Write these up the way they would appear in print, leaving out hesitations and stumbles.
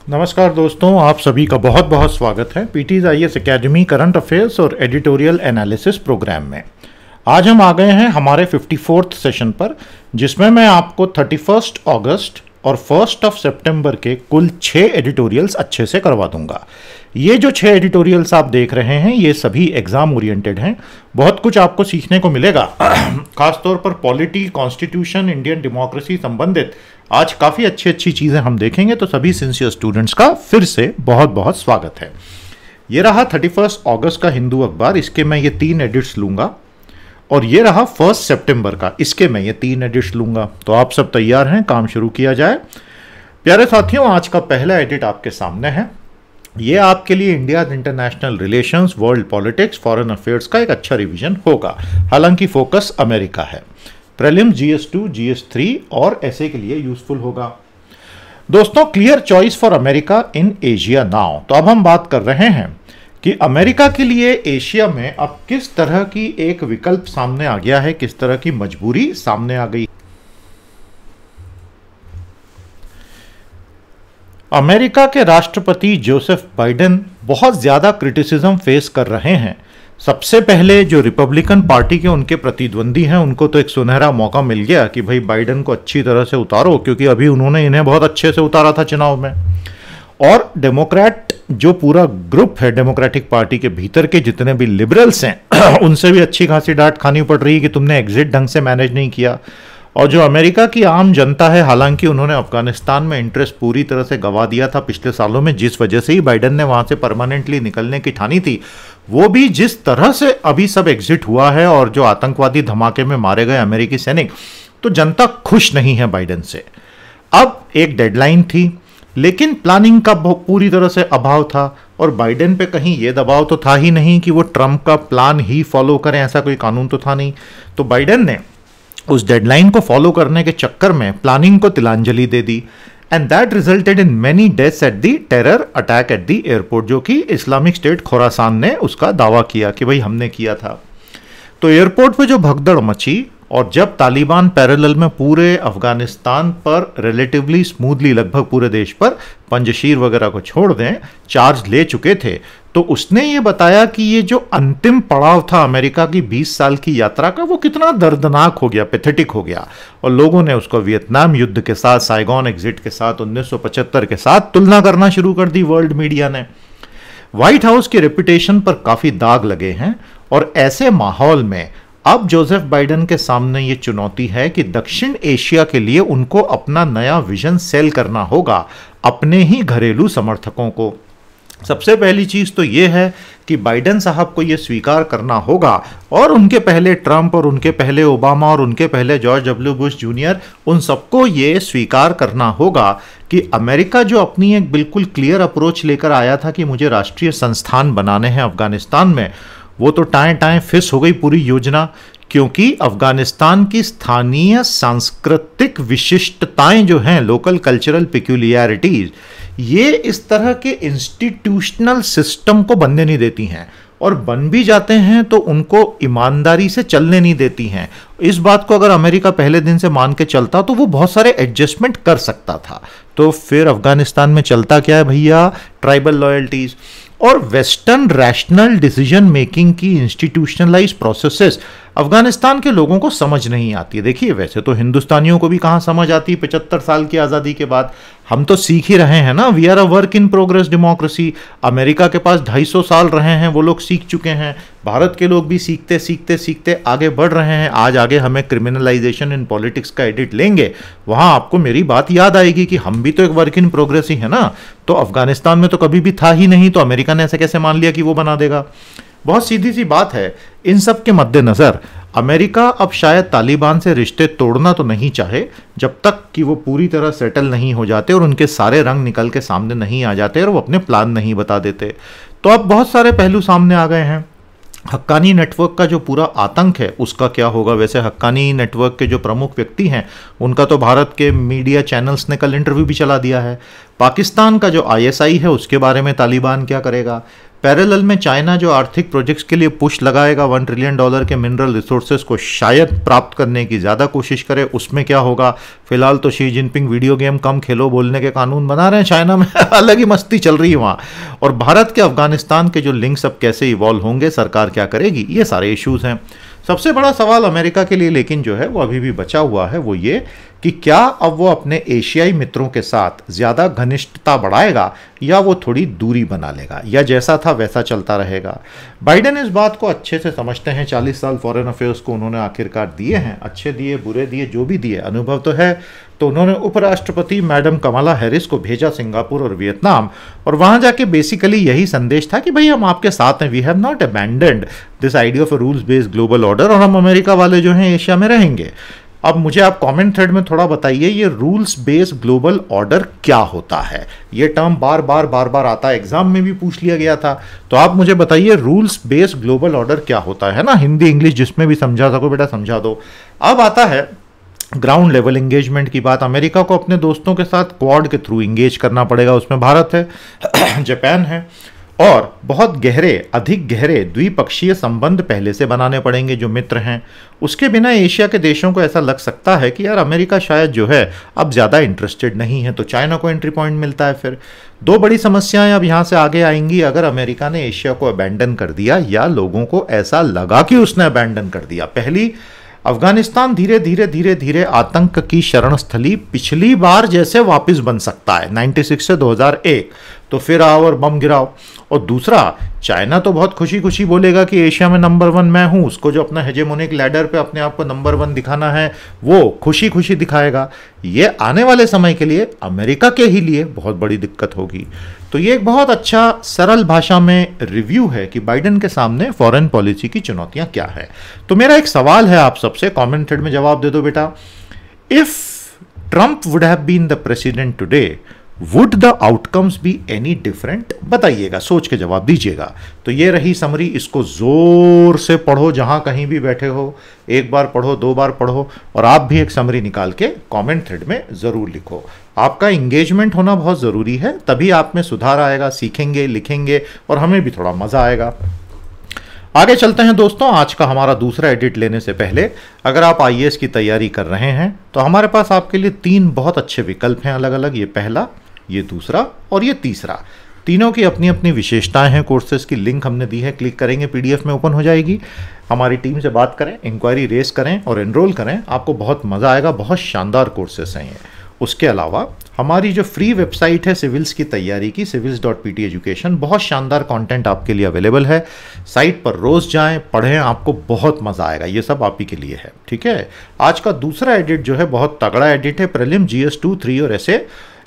नमस्कार दोस्तों, आप सभी का बहुत बहुत स्वागत है PTs IAS academy current affairs और एडिटोरियल एनालिसिस प्रोग्राम में। आज हम आ गए हैं हमारे 54th सेशन पर, जिसमें मैं आपको 31 अगस्त और 1 सितंबर के कुल 6 एडिटोरियल्स अच्छे से करवा दूंगा। ये जो 6 एडिटोरियल्स आप देख रहे हैं ये सभी एग्जाम ओरिएंटेड हैं। बहुत कुछ आपको सीखने को मिलेगा खासतौर पर पॉलिटी, कॉन्स्टिट्यूशन, इंडियन डेमोक्रेसी संबंधित आज काफ़ी अच्छी चीज़ें हम देखेंगे। तो सभी सिंसियर स्टूडेंट्स का फिर से बहुत बहुत स्वागत है। ये रहा 31 अगस्त का हिंदू अखबार, इसके मैं ये 3 एडिट्स लूँगा, और ये रहा 1 सितंबर का, इसके मैं ये 3 एडिट्स लूँगा। तो आप सब तैयार हैं, काम शुरू किया जाए। प्यारे साथियों, आज का पहला एडिट आपके सामने है। ये आपके लिए India international relations, world politics, foreign affairs का एक अच्छा रिवीजन होगा। हालांकि फोकस अमेरिका है। प्रीलिम्स, GS2, GS3 और ऐसे के लिए यूजफुल होगा। दोस्तों, clear choice for America in Asia now. तो अब हम बात कर रहे हैं कि अमेरिका के लिए एशिया में अब किस तरह की एक विकल्प सामने आ गया है, किस तरह की मजबूरी सामने आ गई। अमेरिका के राष्ट्रपति जोसेफ बाइडेन बहुत ज्यादा क्रिटिसिज्म फेस कर रहे हैं। सबसे पहले जो रिपब्लिकन पार्टी के उनके प्रतिद्वंदी हैं, उनको तो एक सुनहरा मौका मिल गया कि भाई बाइडेन को अच्छी तरह से उतारो, क्योंकि अभी उन्होंने इन्हें बहुत अच्छे से उतारा था चुनाव में। और डेमोक्रेट जो पूरा ग्रुप है डेमोक्रेटिक पार्टी के भीतर के जितने भी लिबरल्स हैं उनसे भी अच्छी खासी डांट खानी पड़ रही है कि तुमने एग्जिट ढंग से मैनेज नहीं किया। और जो अमेरिका की आम जनता है, हालांकि उन्होंने अफगानिस्तान में इंटरेस्ट पूरी तरह से गंवा दिया था पिछले सालों में, जिस वजह से ही बाइडेन ने वहां से परमानेंटली निकलने की ठानी थी, वो भी जिस तरह से अभी सब एग्जिट हुआ है और जो आतंकवादी धमाके में मारे गए अमेरिकी सैनिक, तो जनता खुश नहीं है बाइडेन से। अब एक डेडलाइन थी, लेकिन प्लानिंग का पूरी तरह से अभाव था, और बाइडेन पे कहीं ये दबाव तो था ही नहीं कि वो ट्रंप का प्लान ही फॉलो करें, ऐसा कोई कानून तो था नहीं। तो बाइडेन ने उस डेडलाइन को फॉलो करने के चक्कर में प्लानिंग को तिलांजलि दे दी, and that resulted in many deaths at the terror attack at the airport, जो कि इस्लामिक स्टेट खोरासान ने उसका दावा किया कि भाई हमने किया था। तो एयरपोर्ट पे जो भगदड़ मची, और जब तालिबान पैरेलल में पूरे अफगानिस्तान पर रिलेटिवली स्मूथली लगभग पूरे देश पर पंजशीर वगैरह को छोड़ दें चार्ज ले चुके थे, तो उसने ये बताया कि ये जो अंतिम पड़ाव था अमेरिका की 20 साल की यात्रा का, वो कितना दर्दनाक हो गया, पैथेटिक हो गया। और लोगों ने उसको वियतनाम युद्ध के साथ, साइगॉन एग्जिट के साथ, 1975 के साथ तुलना करना शुरू कर दी वर्ल्ड मीडिया ने। व्हाइट हाउस की रेपुटेशन पर काफी दाग लगे हैं, और ऐसे माहौल में अब जोसेफ बाइडेन के सामने ये चुनौती है कि दक्षिण एशिया के लिए उनको अपना नया विजन सेल करना होगा अपने ही घरेलू समर्थकों को। सबसे पहली चीज तो ये है कि बाइडेन साहब को ये स्वीकार करना होगा, और उनके पहले ट्रंप और उनके पहले ओबामा और उनके पहले जॉर्ज W. बुश जूनियर, उन सबको ये स्वीकार करना होगा कि अमेरिका जो अपनी एक बिल्कुल क्लियर अप्रोच लेकर आया था कि मुझे राष्ट्रीय संस्थान बनाने हैं अफगानिस्तान में, वो तो टाएं टाएं फिस हो गई पूरी योजना, क्योंकि अफगानिस्तान की स्थानीय सांस्कृतिक विशिष्टताएं जो हैं, लोकल कल्चरल पिक्यूलियरिटीज, ये इस तरह के इंस्टीट्यूशनल सिस्टम को बनने नहीं देती हैं, और बन भी जाते हैं तो उनको ईमानदारी से चलने नहीं देती हैं। इस बात को अगर अमेरिका पहले दिन से मान के चलता तो वो बहुत सारे एडजस्टमेंट कर सकता था। तो फिर अफगानिस्तान में चलता क्या है भैया, ट्राइबल लॉयल्टीज और वेस्टर्न रैशनल डिसीजन मेकिंग की इंस्टीट्यूशनलाइज प्रोसेसेस अफगानिस्तान के लोगों को समझ नहीं आती है। देखिए, वैसे तो हिंदुस्तानियों को भी कहाँ समझ आती, 75 साल की आज़ादी के बाद हम तो सीख ही रहे हैं ना। We are a work in progress democracy. America के पास 250 साल रहे हैं, वो लोग सीख चुके हैं। भारत के लोग भी सीखते सीखते सीखते आगे बढ़ रहे हैं। आज आगे हमें क्रिमिनलाइजेशन इन पॉलिटिक्स का एडिट लेंगे, वहां आपको मेरी बात याद आएगी कि हम भी तो एक वर्क इन प्रोग्रेस ही है ना। तो अफगानिस्तान में तो कभी भी था ही नहीं, तो अमेरिका ने ऐसे कैसे मान लिया कि वो बना देगा। बहुत सीधी सी बात है। इन सब के मद्देनजर अमेरिका अब शायद तालिबान से रिश्ते तोड़ना तो नहीं चाहे, जब तक कि वो पूरी तरह सेटल नहीं हो जाते और उनके सारे रंग निकल के सामने नहीं आ जाते और वो अपने प्लान नहीं बता देते। तो अब बहुत सारे पहलू सामने आ गए हैं। हक्कानी नेटवर्क का जो पूरा आतंक है उसका क्या होगा। वैसे हक्कानी नेटवर्क के जो प्रमुख व्यक्ति हैं उनका तो भारत के मीडिया चैनल्स ने कल इंटरव्यू भी चला दिया है। पाकिस्तान का जो ISI है उसके बारे में तालिबान क्या करेगा, पैरेलल में चाइना जो आर्थिक प्रोजेक्ट्स के लिए पुश लगाएगा $1 ट्रिलियन के मिनरल रिसोर्सेज को शायद प्राप्त करने की ज़्यादा कोशिश करे, उसमें क्या होगा। फिलहाल तो शी जिनपिंग वीडियो गेम कम खेलो बोलने के कानून बना रहे हैं चाइना में अलग ही मस्ती चल रही है वहाँ। और भारत के अफगानिस्तान के जो लिंक्स अब कैसे इवॉल्व होंगे, सरकार क्या करेगी, ये सारे इश्यूज हैं। सबसे बड़ा सवाल अमेरिका के लिए लेकिन जो है वो अभी भी बचा हुआ है, वो ये कि क्या अब वो अपने एशियाई मित्रों के साथ ज़्यादा घनिष्ठता बढ़ाएगा या वो थोड़ी दूरी बना लेगा, या जैसा था वैसा चलता रहेगा। बाइडेन इस बात को अच्छे से समझते हैं, 40 साल फॉरेन अफेयर्स को उन्होंने आखिरकार दिए हैं, अच्छे दिए बुरे दिए जो भी दिए, अनुभव तो है। तो उन्होंने उपराष्ट्रपति मैडम कमला हैरिस को भेजा सिंगापुर और वियतनाम, और वहाँ जाके बेसिकली यही संदेश था कि भाई हम आपके साथ हैं, we have not abandoned this idea of a rules based global order, और हम अमेरिका वाले जो हैं एशिया में रहेंगे। अब मुझे आप कमेंट थ्रेड में थोड़ा बताइए ये रूल्स बेस्ड ग्लोबल ऑर्डर क्या होता है। ये टर्म बार बार आता है, एग्जाम में भी पूछ लिया गया था, तो आप मुझे बताइए रूल्स बेस्ड ग्लोबल ऑर्डर क्या होता है ना, हिंदी इंग्लिश जिसमें भी समझा सको बेटा समझा दो। अब आता है ग्राउंड लेवल एंगेजमेंट की बात। अमेरिका को अपने दोस्तों के साथ क्वाड के थ्रू एंगेज करना पड़ेगा, उसमें भारत है जापान है, और बहुत गहरे अधिक गहरे द्विपक्षीय संबंध पहले से बनाने पड़ेंगे जो मित्र हैं। उसके बिना एशिया के देशों को ऐसा लग सकता है कि यार अमेरिका शायद जो है अब ज़्यादा इंटरेस्टेड नहीं है, तो चाइना को एंट्री पॉइंट मिलता है। फिर दो बड़ी समस्याएं अब यहाँ से आगे आएंगी अगर अमेरिका ने एशिया को अबैंडन कर दिया या लोगों को ऐसा लगा कि उसने अबैंडन कर दिया। पहली, अफगानिस्तान धीरे धीरे आतंक की शरण स्थली पिछली बार जैसे वापस बन सकता है 96 से 2001, तो फिर आओ और बम गिराओ। और दूसरा, चाइना तो बहुत खुशी खुशी बोलेगा कि एशिया में नंबर 1 मैं हूं, उसको जो अपना हेजेमोनिक लैडर पे अपने आप को नंबर 1 दिखाना है वो खुशी खुशी दिखाएगा। ये आने वाले समय के लिए अमेरिका के ही लिए बहुत बड़ी दिक्कत होगी। तो ये एक बहुत अच्छा सरल भाषा में रिव्यू है कि बाइडेन के सामने फॉरेन पॉलिसी की चुनौतियां क्या है। तो मेरा एक सवाल है आप सबसे, कमेंट थ्रेड में जवाब दे दो बेटा। If Trump would have been the president today, would the outcomes be any different? बताइएगा, सोच के जवाब दीजिएगा। तो ये रही समरी, इसको जोर से पढ़ो जहां कहीं भी बैठे हो, एक बार पढ़ो 2 बार पढ़ो, और आप भी एक समरी निकाल के कमेंट थ्रेड में जरूर लिखो। आपका इंगेजमेंट होना बहुत जरूरी है, तभी आप में सुधार आएगा, सीखेंगे लिखेंगे और हमें भी थोड़ा मजा आएगा। आगे चलते हैं दोस्तों। आज का हमारा दूसरा एडिट लेने से पहले, अगर आप IAS की तैयारी कर रहे हैं तो हमारे पास आपके लिए 3 बहुत अच्छे विकल्प हैं अलग अलग। ये पहला, ये दूसरा और ये तीसरा, तीनों की अपनी अपनी विशेषताएं हैं। कोर्सेज की लिंक हमने दी है, क्लिक करेंगे PDF में ओपन हो जाएगी। हमारी टीम से बात करें, इंक्वायरी रेस करें और एनरोल करें, आपको बहुत मज़ा आएगा। बहुत शानदार कोर्सेज हैं ये। उसके अलावा हमारी जो फ्री वेबसाइट है सिविल्स की तैयारी की, civils.pt एजुकेशन, बहुत शानदार कंटेंट आपके लिए अवेलेबल है। साइट पर रोज जाएं, पढ़ें, आपको बहुत मजा आएगा। ये सब आप ही के लिए है, ठीक है। आज का दूसरा एडिट जो है बहुत तगड़ा एडिट है। प्रीलिम GS 2, 3 और ऐसे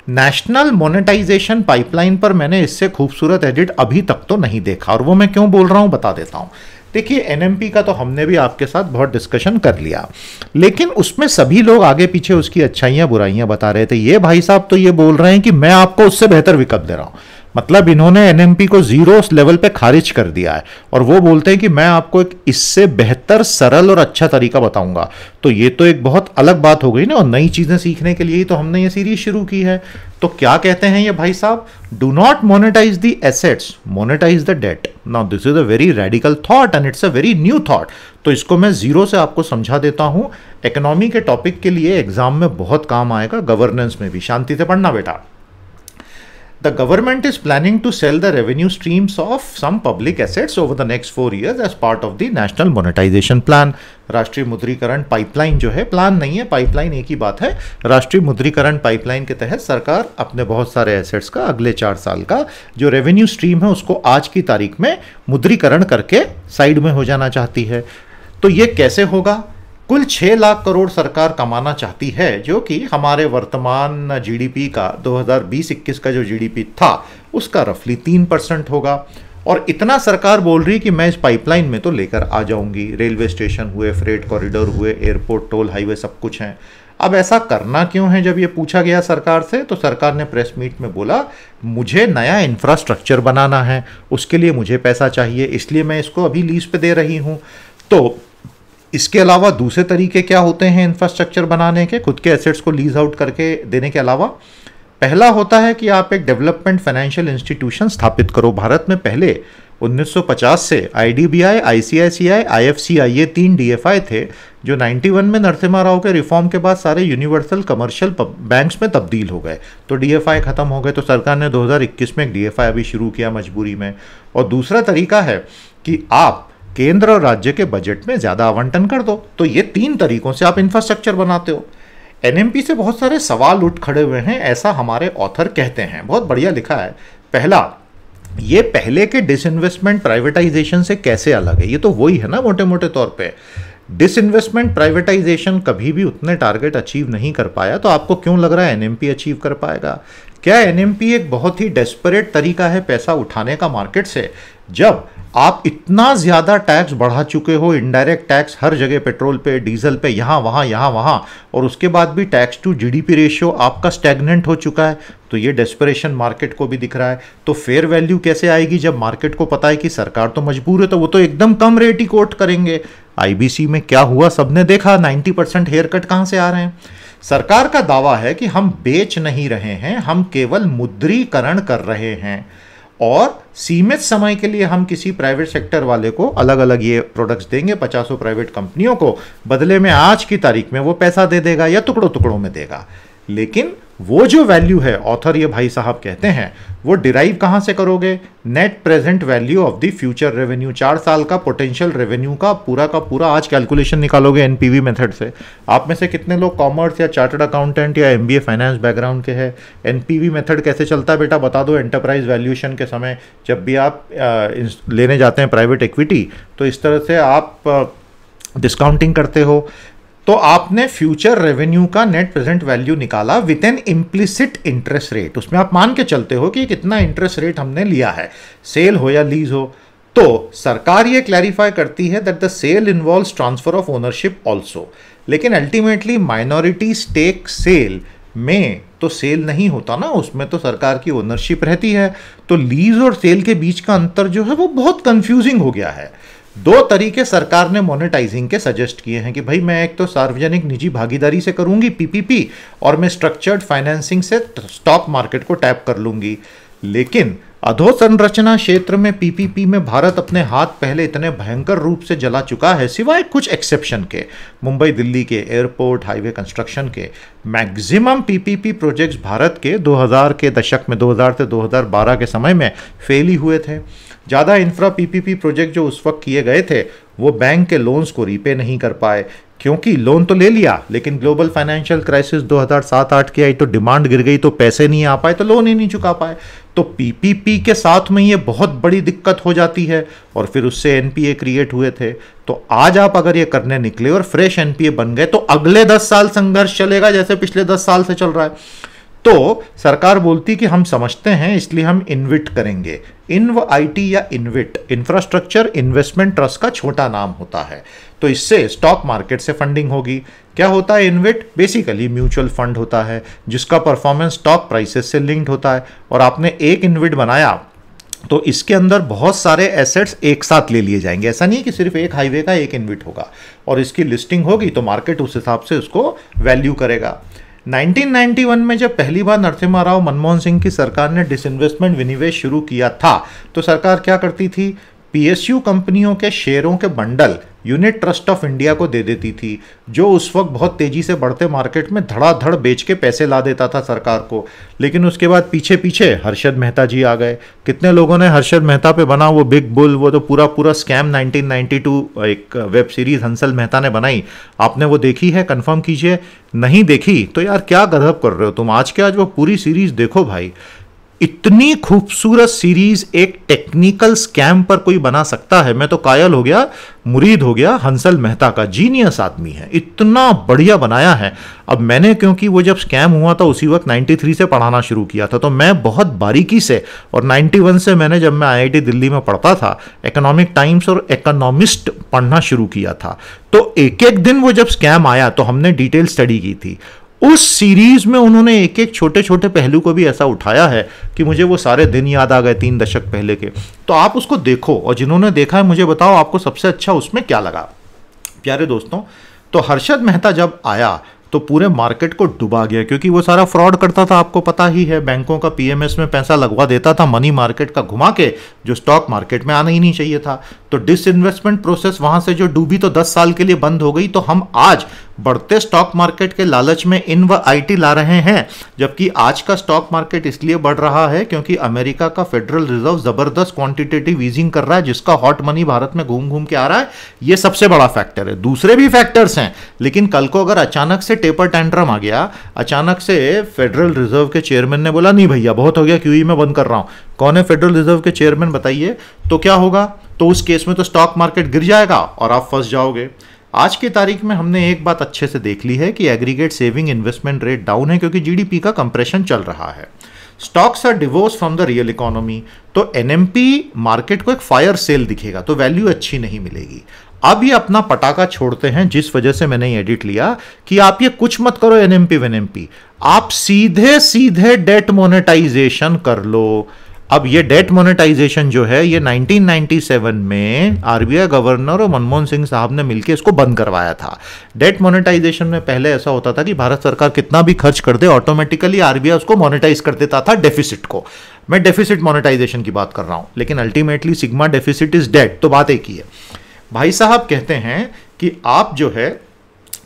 नेशनल मोनेटाइजेशन पाइपलाइन पर मैंने इससे खूबसूरत एडिट अभी तक तो नहीं देखा, और वो मैं क्यों बोल रहा हूं बता देता हूं। देखिए, NMP का तो हमने भी आपके साथ बहुत डिस्कशन कर लिया, लेकिन उसमें सभी लोग आगे पीछे उसकी अच्छाइयां बुराइयां बता रहे थे। ये भाई साहब तो ये बोल रहे हैं कि मैं आपको उससे बेहतर विकल्प दे रहा हूं, मतलब इन्होंने NMP को 0 लेवल पे खारिज कर दिया है, और वो बोलते हैं कि मैं आपको एक इससे बेहतर सरल और अच्छा तरीका बताऊंगा। तो ये तो एक बहुत अलग बात हो गई ना, और नई चीजें सीखने के लिए ही तो हमने ये सीरीज शुरू की है। तो क्या कहते हैं ये भाई साहब, do not monetise the assets, monetise the debt. Now this is a very radical thought and it's a very new thought. तो इसको मैं 0 से आपको समझा देता हूं। इकोनॉमी के टॉपिक के लिए एग्जाम में बहुत काम आएगा, गवर्नेंस में भी। शांति से पढ़ना बेटा। The government is planning to sell the revenue streams of some public assets over the next 4 years as part of the National Monetization Plan. राष्ट्रीय मुद्रीकरण पाइपलाइन जो है, प्लान नहीं है, पाइपलाइन एक ही बात है। राष्ट्रीय मुद्रीकरण पाइपलाइन के तहत सरकार अपने बहुत सारे एसेट्स का अगले 4 साल का जो रेवेन्यू स्ट्रीम है उसको आज की तारीख में मुद्रीकरण करके साइड में हो जाना चाहती है। तो ये कैसे होगा? कुल 6 लाख करोड़ सरकार कमाना चाहती है, जो कि हमारे वर्तमान GDP का 2020-21 का जो GDP था उसका रफली 3% होगा। और इतना सरकार बोल रही कि मैं इस पाइपलाइन में तो लेकर आ जाऊंगी। रेलवे स्टेशन हुए, फ्रेट कॉरिडोर हुए, एयरपोर्ट, टोल, हाईवे सब कुछ हैं। अब ऐसा करना क्यों है? जब ये पूछा गया सरकार से, तो सरकार ने प्रेस मीट में बोला मुझे नया इंफ्रास्ट्रक्चर बनाना है, उसके लिए मुझे पैसा चाहिए, इसलिए मैं इसको अभी लीज पे दे रही हूँ। तो इसके अलावा दूसरे तरीके क्या होते हैं इंफ्रास्ट्रक्चर बनाने के, खुद के एसेट्स को लीज आउट करके देने के अलावा? पहला होता है कि आप एक डेवलपमेंट फाइनेंशियल इंस्टीट्यूशन स्थापित करो। भारत में पहले 1950 से आईडीबीआई, आईसीआईसीआई, आईएफसीआई ये 3 डीएफआई थे जो 91 में नरसिम्हा राव के रिफॉर्म के बाद सारे यूनिवर्सल कमर्शियल बैंक्स में तब्दील हो गए। तो डीएफआई खत्म हो गए, तो सरकार ने 2021 में एक डीएफआई अभी शुरू किया मजबूरी में। और दूसरा तरीका है कि आप केंद्र और राज्य के बजट में ज़्यादा आवंटन कर दो। तो ये 3 तरीकों से आप इंफ्रास्ट्रक्चर बनाते हो। एनएमपी से बहुत सारे सवाल उठ खड़े हुए हैं, ऐसा हमारे ऑथर कहते हैं। बहुत बढ़िया लिखा है। पहला, ये पहले के डिसइन्वेस्टमेंट प्राइवेटाइजेशन से कैसे अलग है? ये तो वही है ना मोटे मोटे तौर पे। डिसइन्वेस्टमेंट प्राइवेटाइजेशन कभी भी उतने टारगेट अचीव नहीं कर पाया, तो आपको क्यों लग रहा है एनएमपी अचीव कर पाएगा? क्या एनएमपी एक बहुत ही डेस्परेट तरीका है पैसा उठाने का मार्केट से? जब आप इतना ज्यादा टैक्स बढ़ा चुके हो, इनडायरेक्ट टैक्स हर जगह, पेट्रोल पे, डीजल पे, यहाँ वहाँ, और उसके बाद भी टैक्स टू जीडीपी रेशियो आपका स्टैग्नेंट हो चुका है, तो ये डेस्परेशन मार्केट को भी दिख रहा है। तो फेयर वैल्यू कैसे आएगी जब मार्केट को पता है कि सरकार तो मजबूर है, तो वो तो एकदम कम रेट ही कोट करेंगे। आईबीसी में क्या हुआ सबने देखा, 90% हेयर कट कहाँ से आ रहे हैं? सरकार का दावा है कि हम बेच नहीं रहे हैं, हम केवल मुद्रीकरण कर रहे हैं और सीमित समय के लिए हम किसी प्राइवेट सेक्टर वाले को अलग अलग ये प्रोडक्ट्स देंगे, 50 प्राइवेट कंपनियों को, बदले में आज की तारीख में वो पैसा दे देगा या टुकड़ों टुकड़ों में देगा। लेकिन वो जो वैल्यू है, ऑथर ये भाई साहब कहते हैं, वो डिराइव कहां से करोगे? Net present value of the future revenue, 4 साल का पोटेंशियल रेवेन्यू का पूरा आज कैलकुलेशन निकालोगे एनपीवी मेथड से। आप में से कितने लोग कॉमर्स या चार्टर्ड अकाउंटेंट या एमबीए फाइनेंस बैकग्राउंड के हैं? एनपीवी मेथड कैसे चलता है बेटा बता दो। एंटरप्राइज वैल्यूएशन के समय जब भी आप लेने जाते हैं प्राइवेट इक्विटी, तो इस तरह से आप डिस्काउंटिंग करते हो। तो आपने फ्यूचर रेवेन्यू का नेट प्रेजेंट वैल्यू निकाला with N implicit interest rate. उसमें आप मान के चलते हो कि कितना इंटरेस्ट रेट हमने लिया है, सेल हो या लीज हो। तो सरकार ये क्लैरिफाई करती है that the sale involves transfer of ownership also, लेकिन अल्टीमेटली माइनॉरिटी स्टेक सेल में तो सेल नहीं होता ना, उसमें तो सरकार की ओनरशिप रहती है। तो लीज और सेल के बीच का अंतर जो है वो बहुत कंफ्यूजिंग हो गया है। 2 तरीके सरकार ने मोनेटाइजिंग के सजेस्ट किए हैं कि भाई मैं एक तो सार्वजनिक निजी भागीदारी से करूंगी पीपीपी, और मैं स्ट्रक्चर्ड फाइनेंसिंग से स्टॉक मार्केट को टैप कर लूंगी। लेकिन अधोसंरचना क्षेत्र में पीपीपी में भारत अपने हाथ पहले इतने भयंकर रूप से जला चुका है, सिवाय कुछ एक्सेप्शन के, मुंबई दिल्ली के एयरपोर्ट, हाईवे कंस्ट्रक्शन के। मैक्सिमम पीपीपी प्रोजेक्ट्स भारत के 2000 के दशक में, 2000 से 2012 के समय में फेल ही हुए थे। ज़्यादा इंफ्रा पीपीपी प्रोजेक्ट जो उस वक्त किए गए थे वो बैंक के लोन्स को रीपे नहीं कर पाए, क्योंकि लोन तो ले लिया लेकिन ग्लोबल फाइनेंशियल क्राइसिस 2007-8 की आई तो डिमांड गिर गई, तो पैसे नहीं आ पाए, तो लोन ही नहीं चुका पाए। तो पीपीपी के साथ में ये बहुत बड़ी दिक्कत हो जाती है और फिर उससे एनपीए क्रिएट हुए थे। तो आज आप अगर ये करने निकले और फ्रेश एनपीए बन गए तो अगले 10 साल संघर्ष चलेगा जैसे पिछले 10 साल से चल रहा है। तो सरकार बोलती कि हम समझते हैं इसलिए हम इन्विट करेंगे। इन्व आईटी या इन्विट इंफ्रास्ट्रक्चर इन्वेस्टमेंट ट्रस्ट का छोटा नाम होता है। तो इससे स्टॉक मार्केट से फंडिंग होगी। क्या होता है इन्विट? बेसिकली म्यूचुअल फंड होता है जिसका परफॉर्मेंस स्टॉक प्राइसेस से लिंक्ड होता है। और आपने एक इन्विट बनाया तो इसके अंदर बहुत सारे एसेट्स एक साथ ले लिए जाएंगे। ऐसा नहीं कि सिर्फ एक हाईवे का एक इन्विट होगा, और इसकी लिस्टिंग होगी तो मार्केट उस हिसाब से उसको वैल्यू करेगा। 1991 में जब पहली बार नरसिम्हा राव मनमोहन सिंह की सरकार ने डिसइन्वेस्टमेंट विनिवेश शुरू किया था, तो सरकार क्या करती थी? पीएसयू कंपनियों के शेयरों के bundle unit trust of India को दे देती थी, जो उस वक्त बहुत तेजी से बढ़ते मार्केट में धड़ाधड़ बेच के पैसे ला देता था सरकार को। लेकिन उसके बाद पीछे पीछे हर्षद मेहता जी आ गए। कितने लोगों ने हर्षद मेहता पे बना वो बिग बुल, वो तो पूरा स्कैम 1992 एक वेब सीरीज हंसल मेहता ने बनाई, आपने वो देखी है? कंफर्म कीजिए। नहीं देखी तो यार क्या गजब कर रहे हो तुम। आज के आज वो पूरी सीरीज देखो भाई। इतनी खूबसूरत सीरीज एक टेक्निकल स्कैम पर कोई बना सकता है? मैं तो कायल हो गया, मुरीद हो गया हंसल मेहता का। जीनियस आदमी है, इतना बढ़िया बनाया है। अब मैंने, क्योंकि वो जब स्कैम हुआ था उसी वक्त 93 से पढ़ाना शुरू किया था, तो मैं बहुत बारीकी से, और 91 से मैंने, जब मैं आईआईटी दिल्ली में पढ़ता था, इकोनॉमिक टाइम्स और इकोनॉमिस्ट पढ़ना शुरू किया था। तो एक एक दिन वो जब स्कैम आया तो हमने डिटेल स्टडी की थी। उस सीरीज में उन्होंने एक एक छोटे छोटे पहलू को भी ऐसा उठाया है कि मुझे वो सारे दिन याद आ गए 3 दशक पहले के। तो आप उसको देखो, और जिन्होंने देखा है मुझे बताओ आपको सबसे अच्छा उसमें क्या लगा। प्यारे दोस्तों, तो हर्षद मेहता जब आया तो पूरे मार्केट को डुबा गया, क्योंकि वो सारा फ्रॉड करता था, आपको पता ही है। बैंकों का पीएमएस में पैसा लगवा देता था मनी मार्केट का घुमा के, जो स्टॉक मार्केट में आना ही नहीं चाहिए था। तो डिसइन्वेस्टमेंट प्रोसेस वहां से जो डूबी तो 10 साल के लिए बंद हो गई। तो हम आज बढ़ते स्टॉक मार्केट के लालच में इन व आईटी ला रहे हैं, जबकि आज का स्टॉक मार्केट इसलिए बढ़ रहा है क्योंकि अमेरिका का फेडरल रिजर्व जबरदस्त क्वांटिटेटिव ईजिंग कर रहा है, जिसका हॉट मनी भारत में घूम घूम के आ रहा है। यह सबसे बड़ा फैक्टर है। दूसरे भी फैक्टर्स हैं, लेकिन कल को अगर अचानक से टेपर टैंट्रम आ गया, अचानक से फेडरल रिजर्व के चेयरमैन ने बोला नहीं भैया बहुत हो गया, क्यूई में बंद कर रहा हूं। कौन है फेडरल रिजर्व के चेयरमैन बताइए? तो क्या होगा? तो उस केस में तो स्टॉक मार्केट गिर जाएगा और आप फंस जाओगे। आज की तारीख में हमने एक बात अच्छे से देख ली है कि aggregate saving investment rate down है, क्योंकि जीडीपी का कंप्रेशन चल रहा है। Stocks are divorce from the real economy. तो एनएमपी मार्केट को एक फायर सेल दिखेगा, तो वैल्यू अच्छी नहीं मिलेगी। अब ये अपना पटाखा छोड़ते हैं, जिस वजह से मैंने ये एडिट लिया कि आप ये कुछ मत करो एनएमपी वेनएमपी, आप सीधे सीधे डेट मोनेटाइजेशन कर लो। अब ये डेट मोनेटाइजेशन जो है ये 1997 में आरबीआई गवर्नर और मनमोहन सिंह साहब ने मिलकर इसको बंद करवाया था। डेट मोनेटाइजेशन में पहले ऐसा होता था कि भारत सरकार कितना भी खर्च कर दे, ऑटोमेटिकली आरबीआई उसको मोनेटाइज कर देता था, डेफिसिट को। मैं डेफिसिट मोनेटाइजेशन की बात कर रहा हूं, लेकिन ultimately sigma deficit is debt, तो बात एक ही है। भाई साहब कहते हैं कि आप जो है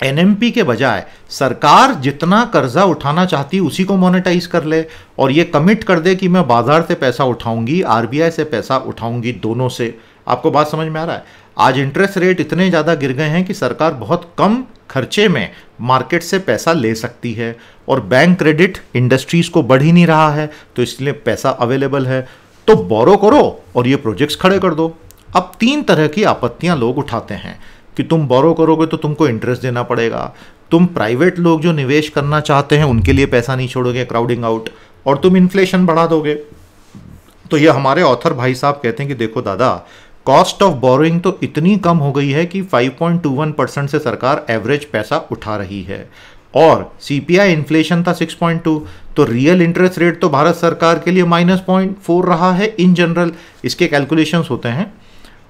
एनएमपी के बजाय सरकार जितना कर्जा उठाना चाहती है उसी को मोनेटाइज कर ले, और ये कमिट कर दे कि मैं बाजार से पैसा उठाऊंगी, आरबीआई से पैसा उठाऊंगी, दोनों से। आपको बात समझ में आ रहा है? आज इंटरेस्ट रेट इतने ज़्यादा गिर गए हैं कि सरकार बहुत कम खर्चे में मार्केट से पैसा ले सकती है, और बैंक क्रेडिट इंडस्ट्रीज को बढ़ ही नहीं रहा है, तो इसलिए पैसा अवेलेबल है। तो बोरो करो और ये प्रोजेक्ट्स खड़े कर दो। अब 3 तरह की आपत्तियां लोग उठाते हैं कि तुम बोरो करोगे तो तुमको इंटरेस्ट देना पड़ेगा, तुम प्राइवेट लोग जो निवेश करना चाहते हैं उनके लिए पैसा नहीं छोड़ोगे, क्राउडिंग आउट, और तुम इन्फ्लेशन बढ़ा दोगे। तो ये हमारे ऑथर भाई साहब कहते हैं कि देखो दादा, कॉस्ट ऑफ बोरोइंग तो इतनी कम हो गई है कि 5.21% से सरकार एवरेज पैसा उठा रही है, और सीपीआई इन्फ्लेशन था 6.2, तो रियल इंटरेस्ट रेट तो भारत सरकार के लिए -0.4 रहा है इन जनरल। इसके कैलकुलेशंस होते हैं।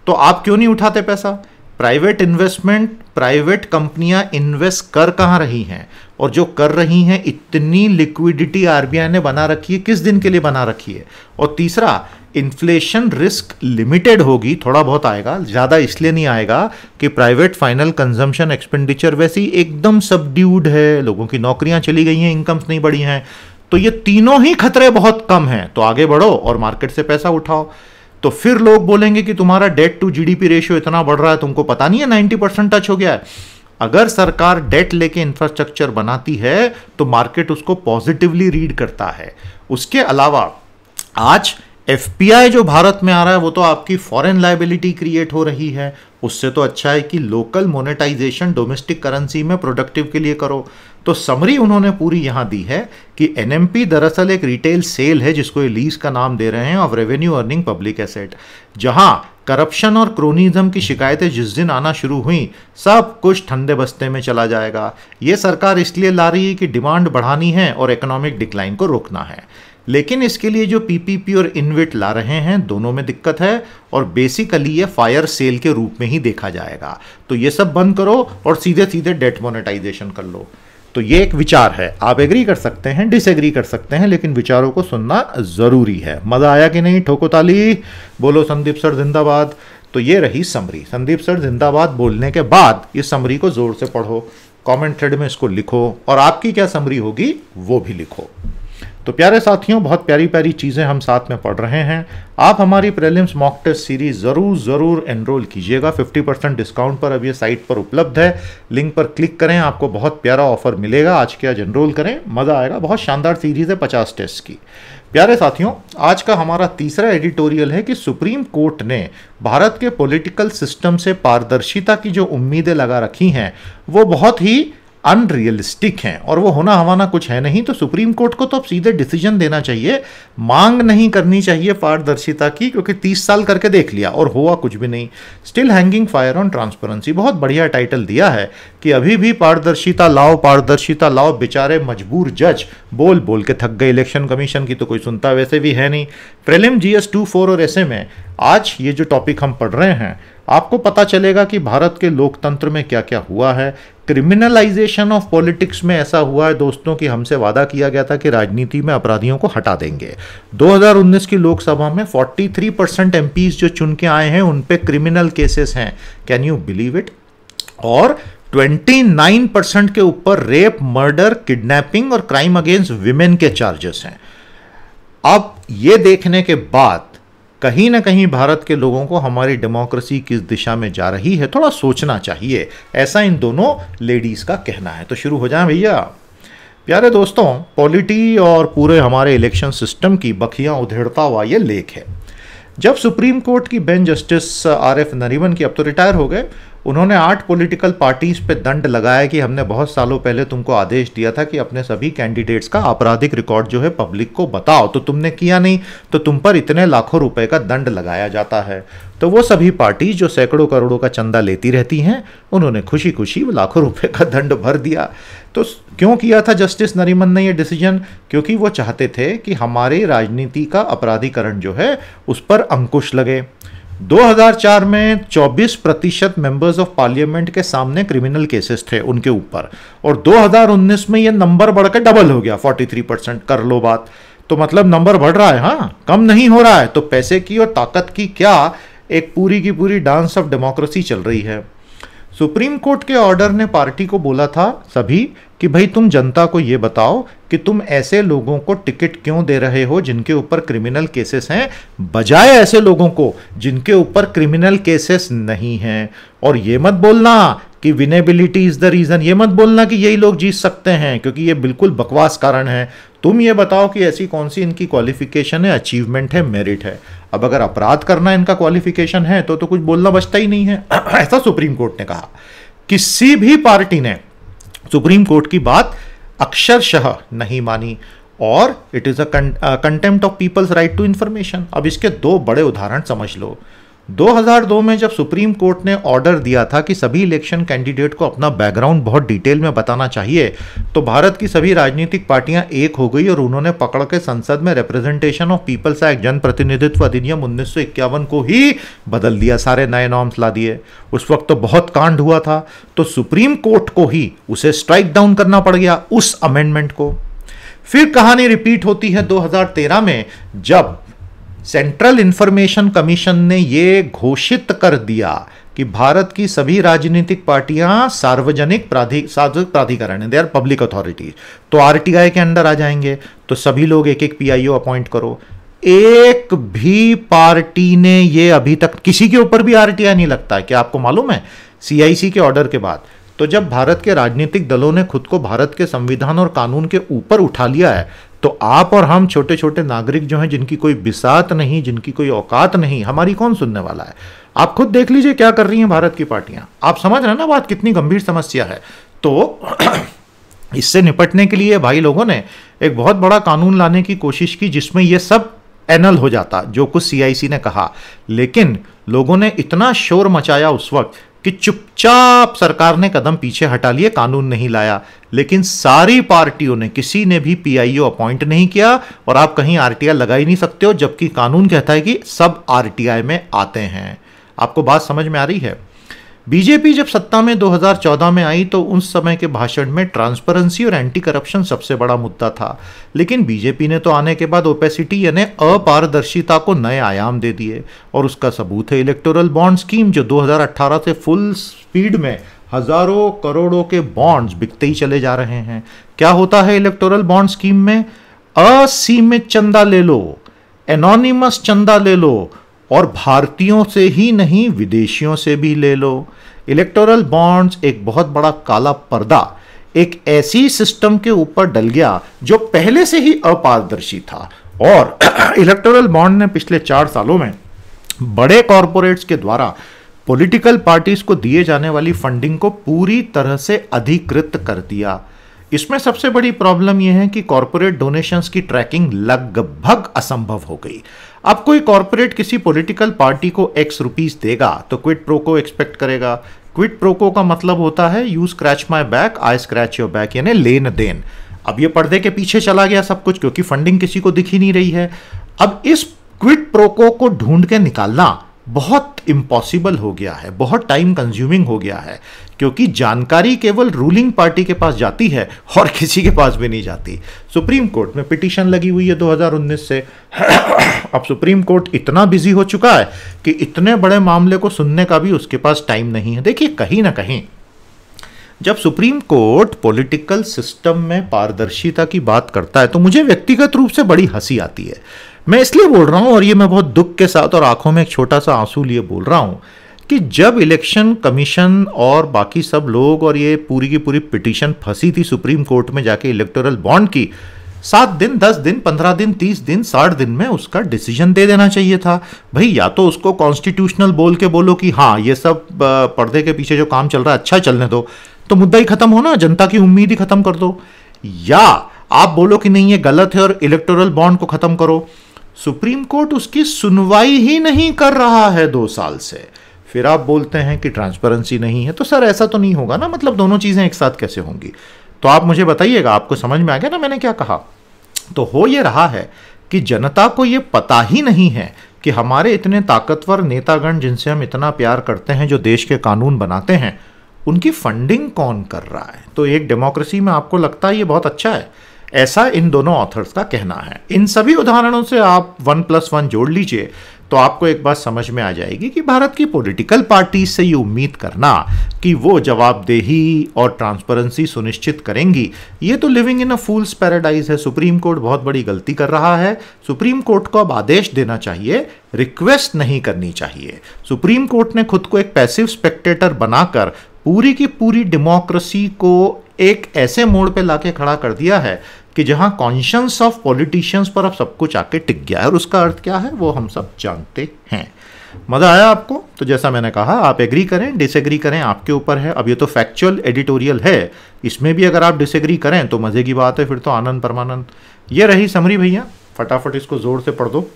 तो आप क्यों नहीं उठाते पैसा? प्राइवेट इन्वेस्टमेंट, प्राइवेट कंपनियां इन्वेस्ट कर कहां रही हैं, और जो कर रही हैं इतनी लिक्विडिटी आरबीआई ने बना रखी है, किस दिन के लिए बना रखी है? और तीसरा, इन्फ्लेशन रिस्क लिमिटेड होगी, थोड़ा बहुत आएगा, ज़्यादा इसलिए नहीं आएगा कि प्राइवेट फाइनल कंजम्पशन एक्सपेंडिचर वैसे ही एकदम सबड्यूड है, लोगों की नौकरियां चली गई हैं, इनकम्स नहीं बढ़ी हैं। तो ये तीनों ही खतरे बहुत कम हैं, तो आगे बढ़ो और मार्केट से पैसा उठाओ। तो फिर लोग बोलेंगे कि तुम्हारा डेट टू जीडीपी रेशियो इतना बढ़ रहा है, तुमको पता नहीं है 90% टच हो गया है। अगर सरकार डेट लेके इंफ्रास्ट्रक्चर बनाती है तो मार्केट उसको पॉजिटिवली रीड करता है। उसके अलावा आज एफपीआई जो भारत में आ रहा है वो तो आपकी फॉरेन लायबिलिटी क्रिएट हो रही है, उससे तो अच्छा है कि लोकल मोनेटाइजेशन डोमेस्टिक करेंसी में प्रोडक्टिव के लिए करो। तो समरी उन्होंने पूरी यहां दी है कि एनएमपी दरअसल एक रिटेल सेल है, जिसको ये लीज का नाम दे रहे हैं, of revenue earning public asset. जहां करप्शन और क्रोनिज्म की शिकायतें जिस दिन आना शुरू हुई, सब कुछ ठंडे बस्ते में चला जाएगा। ये सरकार इसलिए ला रही है कि डिमांड बढ़ानी है और इकोनॉमिक डिक्लाइन को रोकना है, लेकिन इसके लिए जो पीपीपी और इनविट ला रहे हैं दोनों में दिक्कत है, और बेसिकली ये फायर सेल के रूप में ही देखा जाएगा। तो ये सब बंद करो और सीधे सीधे डेट मोनेटाइजेशन कर लो। तो ये एक विचार है, आप एग्री कर सकते हैं, डिसएग्री कर सकते हैं, लेकिन विचारों को सुनना जरूरी है। मजा आया कि नहीं? ठोको ताली, बोलो संदीप सर जिंदाबाद। तो ये रही समरी। संदीप सर जिंदाबाद बोलने के बाद इस समरी को जोर से पढ़ो, कमेंट थ्रेड में इसको लिखो, और आपकी क्या समरी होगी वो भी लिखो। तो प्यारे साथियों, बहुत प्यारी प्यारी चीज़ें हम साथ में पढ़ रहे हैं। आप हमारी प्रीलिम्स मॉक टेस्ट सीरीज ज़रूर एनरोल कीजिएगा। 50% डिस्काउंट पर अब ये साइट पर उपलब्ध है। लिंक पर क्लिक करें, आपको बहुत प्यारा ऑफर मिलेगा। आज के आज एनरोल करें, मज़ा आएगा। बहुत शानदार सीरीज़ है 50 टेस्ट की। प्यारे साथियों, आज का हमारा तीसरा एडिटोरियल है कि सुप्रीम कोर्ट ने भारत के पॉलिटिकल सिस्टम से पारदर्शिता की जो उम्मीदें लगा रखी हैं वो बहुत ही अनरियलिस्टिक हैं, और वो होना हवाना कुछ है नहीं। तो सुप्रीम कोर्ट को तो अब सीधे डिसीजन देना चाहिए, मांग नहीं करनी चाहिए पारदर्शिता की, क्योंकि 30 साल करके देख लिया और हुआ कुछ भी नहीं। Still hanging fire on transparency, बहुत बढ़िया टाइटल दिया है कि अभी भी पारदर्शिता लाओ, पारदर्शिता लाओ। बेचारे मजबूर जज बोल बोल के थक गए। इलेक्शन कमीशन की तो कोई सुनता वैसे भी है नहीं। प्रीलिम GS 2, 4 और ऐसे में आज ये जो टॉपिक हम पढ़ रहे हैं, आपको पता चलेगा कि भारत के लोकतंत्र में क्या क्या हुआ है। क्रिमिनलाइजेशन ऑफ पॉलिटिक्स में ऐसा हुआ है दोस्तों कि हमसे वादा किया गया था कि राजनीति में अपराधियों को हटा देंगे। 2019 की लोकसभा में 43% एमपीज जो चुन के आए हैं उन पे क्रिमिनल केसेस हैं। Can you believe it? और 29% के ऊपर रेप, मर्डर, किडनैपिंग और क्राइम अगेंस्ट विमेन के चार्जेस हैं। अब ये देखने के बाद कहीं ना कहीं भारत के लोगों को हमारी डेमोक्रेसी किस दिशा में जा रही है थोड़ा सोचना चाहिए, ऐसा इन दोनों लेडीज का कहना है। तो शुरू हो जाएं भैया। प्यारे दोस्तों, पॉलिटी और पूरे हमारे इलेक्शन सिस्टम की बखियां उधेड़ता हुआ ये लेख है। जब सुप्रीम कोर्ट की बेंच जस्टिस RF नरीमन की, अब तो रिटायर हो गए, उन्होंने 8 पॉलिटिकल पार्टीज पे दंड लगाया कि हमने बहुत सालों पहले तुमको आदेश दिया था कि अपने सभी कैंडिडेट्स का आपराधिक रिकॉर्ड जो है पब्लिक को बताओ, तो तुमने किया नहीं, तो तुम पर इतने लाखों रुपए का दंड लगाया जाता है। तो वो सभी पार्टीज जो सैकड़ों करोड़ों का चंदा लेती रहती हैं, उन्होंने खुशी खुशी लाखों रुपए का दंड भर दिया। तो क्यों किया था जस्टिस नरीमन ने ये डिसीजन? क्योंकि वो चाहते थे कि हमारी राजनीति का अपराधीकरण जो है उस पर अंकुश लगे। 2004 में 24% मेंबर्स ऑफ पार्लियामेंट के सामने क्रिमिनल केसेस थे उनके ऊपर, और 2019 में ये नंबर बढ़कर डबल हो गया, 43%। कर लो बात, तो मतलब नंबर बढ़ रहा है, हाँ, कम नहीं हो रहा है। तो पैसे की और ताकत की क्या एक पूरी की पूरी डांस ऑफ डेमोक्रेसी चल रही है। सुप्रीम कोर्ट के ऑर्डर ने पार्टी को बोला था सभी कि भाई तुम जनता को ये बताओ कि तुम ऐसे लोगों को टिकट क्यों दे रहे हो जिनके ऊपर क्रिमिनल केसेस हैं, बजाय ऐसे लोगों को जिनके ऊपर क्रिमिनल केसेस नहीं हैं। और ये मत बोलना कि विनेबिलिटी इज द रीजन, ये मत बोलना कि यही लोग जीत सकते हैं, क्योंकि ये बिल्कुल बकवास कारण है। तुम ये बताओ कि ऐसी कौन सी इनकी क्वालिफिकेशन है, अचीवमेंट है, मेरिट है। अब अगर अपराध करना इनका क्वालिफिकेशन है तो कुछ बोलना बचता ही नहीं है। ऐसा सुप्रीम कोर्ट ने कहा। किसी भी पार्टी ने सुप्रीम कोर्ट की बात अक्षरशः नहीं मानी, और it is a contempt of people's right to information. अब इसके 2 बड़े उदाहरण समझ लो। 2002 में जब सुप्रीम कोर्ट ने ऑर्डर दिया था कि सभी इलेक्शन कैंडिडेट को अपना बैकग्राउंड बहुत डिटेल में बताना चाहिए, तो भारत की सभी राजनीतिक पार्टियां एक हो गई और उन्होंने पकड़ के संसद में रिप्रेजेंटेशन ऑफ पीपल्स एक्ट, जन प्रतिनिधित्व अधिनियम 1951 को ही बदल दिया, सारे नए नॉर्म्स ला दिए। उस वक्त तो बहुत कांड हुआ था, तो सुप्रीम कोर्ट को ही उसे स्ट्राइक डाउन करना पड़ गया, उस अमेंडमेंट को। फिर कहानी रिपीट होती है 2013 में, जब सेंट्रल इंफॉर्मेशन कमीशन ने यह घोषित कर दिया कि भारत की सभी राजनीतिक पार्टियां सार्वजनिक प्राधिकरण, दे आर पब्लिक अथॉरिटी, तो RTI के अंडर आ जाएंगे। तो सभी लोग एक एक PIO अपॉइंट करो। एक भी पार्टी ने ये अभी तक, किसी के ऊपर भी RTI नहीं लगता है, क्या आपको मालूम है? CIC के ऑर्डर के बाद। तो जब भारत के राजनीतिक दलों ने खुद को भारत के संविधान और कानून के ऊपर उठा लिया है, तो आप और हम छोटे छोटे नागरिक जो हैं, जिनकी कोई बिसात नहीं, जिनकी कोई औकात नहीं, हमारी कौन सुनने वाला है? आप खुद देख लीजिए क्या कर रही हैं भारत की पार्टियां। आप समझ रहे हैं ना बात कितनी गंभीर समस्या है। तो इससे निपटने के लिए भाई लोगों ने एक बहुत बड़ा कानून लाने की कोशिश की, जिसमें यह सब एनल हो जाता जो कुछ CIC ने कहा। लेकिन लोगों ने इतना शोर मचाया उस वक्त कि चुपचाप सरकार ने कदम पीछे हटा लिए, कानून नहीं लाया। लेकिन सारी पार्टियों ने, किसी ने भी PIO अपॉइंट नहीं किया, और आप कहीं RTI लगा ही नहीं सकते हो, जबकि कानून कहता है कि सब RTI में आते हैं। आपको बात समझ में आ रही है? बीजेपी जब सत्ता में 2014 में आई तो उस समय के भाषण में ट्रांसपेरेंसी और एंटी करप्शन सबसे बड़ा मुद्दा था। लेकिन बीजेपी ने तो आने के बाद ओपेसिटी यानी अपारदर्शिता को नए आयाम दे दिए, और उसका सबूत है इलेक्टोरल बॉन्ड स्कीम, जो 2018 से फुल स्पीड में हजारों करोड़ों के बॉन्ड्स बिकते ही चले जा रहे हैं। क्या होता है इलेक्टोरल बॉन्ड स्कीम में? असीमित चंदा ले लो, एनोनिमस चंदा ले लो, और भारतीयों से ही नहीं विदेशियों से भी ले लो। इलेक्टोरल बॉन्ड्स एक बहुत बड़ा काला पर्दा एक ऐसी सिस्टम के ऊपर डल गया जो पहले से ही अपारदर्शी था। और इलेक्टोरल बॉन्ड ने पिछले 4 सालों में बड़े कॉरपोरेट्स के द्वारा पॉलिटिकल पार्टीज को दिए जाने वाली फंडिंग को पूरी तरह से अधिकृत कर दिया। इसमें सबसे बड़ी प्रॉब्लम यह है कि कॉरपोरेट डोनेशंस की ट्रैकिंग लगभग असंभव हो गई। अब कोई कॉरपोरेट किसी पॉलिटिकल पार्टी को X रुपीस देगा तो क्विड प्रो को एक्सपेक्ट करेगा। क्विड प्रो को का मतलब होता है you scratch my back I scratch your back, यानी लेन देन। अब ये पर्दे के पीछे चला गया सब कुछ, क्योंकि फंडिंग किसी को दिख ही नहीं रही है। अब इस क्विड प्रो को ढूंढ के निकालना बहुत इम्पॉसिबल हो गया है, बहुत टाइम कंज्यूमिंग हो गया है, क्योंकि जानकारी केवल रूलिंग पार्टी के पास जाती है और किसी के पास भी नहीं जाती। सुप्रीम कोर्ट में पिटीशन लगी हुई है 2019 से। अब सुप्रीम कोर्ट इतना बिजी हो चुका है कि इतने बड़े मामले को सुनने का भी उसके पास टाइम नहीं है। देखिए, कहीं ना कहीं जब सुप्रीम कोर्ट पॉलिटिकल सिस्टम में पारदर्शिता की बात करता है तो मुझे व्यक्तिगत रूप से बड़ी हंसी आती है। मैं इसलिए बोल रहा हूं, और ये मैं बहुत दुख के साथ और आंखों में एक छोटा सा आंसू लिए बोल रहा हूं, कि जब इलेक्शन कमीशन और बाकी सब लोग और ये पूरी की पूरी पिटीशन फंसी थी सुप्रीम कोर्ट में जाके इलेक्टोरल बॉन्ड की, 7 दिन, 10 दिन, 15 दिन, 30 दिन, 60 दिन में उसका डिसीजन दे देना चाहिए था भाई। या तो उसको कॉन्स्टिट्यूशनल बोल के बोलो कि हाँ ये सब पर्दे के पीछे जो काम चल रहा है अच्छा चलने दो, तो मुद्दा ही खत्म हो ना, जनता की उम्मीद ही खत्म कर दो। या आप बोलो कि नहीं ये गलत है और इलेक्टोरल बॉन्ड को खत्म करो। सुप्रीम कोर्ट उसकी सुनवाई ही नहीं कर रहा है 2 साल से, फिर आप बोलते हैं कि ट्रांसपेरेंसी नहीं है। तो सर ऐसा तो नहीं होगा ना, मतलब दोनों चीजें एक साथ कैसे होंगी? तो आप मुझे बताइएगा, आपको समझ में आ गया ना मैंने क्या कहा? तो हो ये रहा है कि जनता को ये पता ही नहीं है कि हमारे इतने ताकतवर नेतागण जिनसे हम इतना प्यार करते हैं, जो देश के कानून बनाते हैं, उनकी फंडिंग कौन कर रहा है। तो एक डेमोक्रेसी में आपको लगता है ये बहुत अच्छा है, ऐसा इन दोनों ऑथर्स का कहना है। इन सभी उदाहरणों से आप 1+1 जोड़ लीजिए तो आपको एक बात समझ में आ जाएगी कि भारत की पॉलिटिकल पार्टी से ये उम्मीद करना कि वो जवाबदेही और ट्रांसपेरेंसी सुनिश्चित करेंगी, ये तो living in a fools paradise है। सुप्रीम कोर्ट बहुत बड़ी गलती कर रहा है। सुप्रीम कोर्ट को अब आदेश देना चाहिए, रिक्वेस्ट नहीं करनी चाहिए। सुप्रीम कोर्ट ने खुद को एक पैसिव स्पेक्टेटर बनाकर पूरी की पूरी डेमोक्रेसी को एक ऐसे मोड़ पे लाके खड़ा कर दिया है कि जहां कॉन्शियंस ऑफ पॉलिटिशियंस पर अब सब कुछ आके टिक गया है, और उसका अर्थ क्या है वो हम सब जानते हैं। मजा आया आपको? तो जैसा मैंने कहा, आप एग्री करें डिसएग्री करें, आपके ऊपर है। अब ये तो फैक्चुअल एडिटोरियल है, इसमें भी अगर आप डिसएग्री करें तो मजे की बात है, फिर तो आनंद परमानंद। ये रही समरी भैया, फटाफट इसको जोर से पढ़ दो।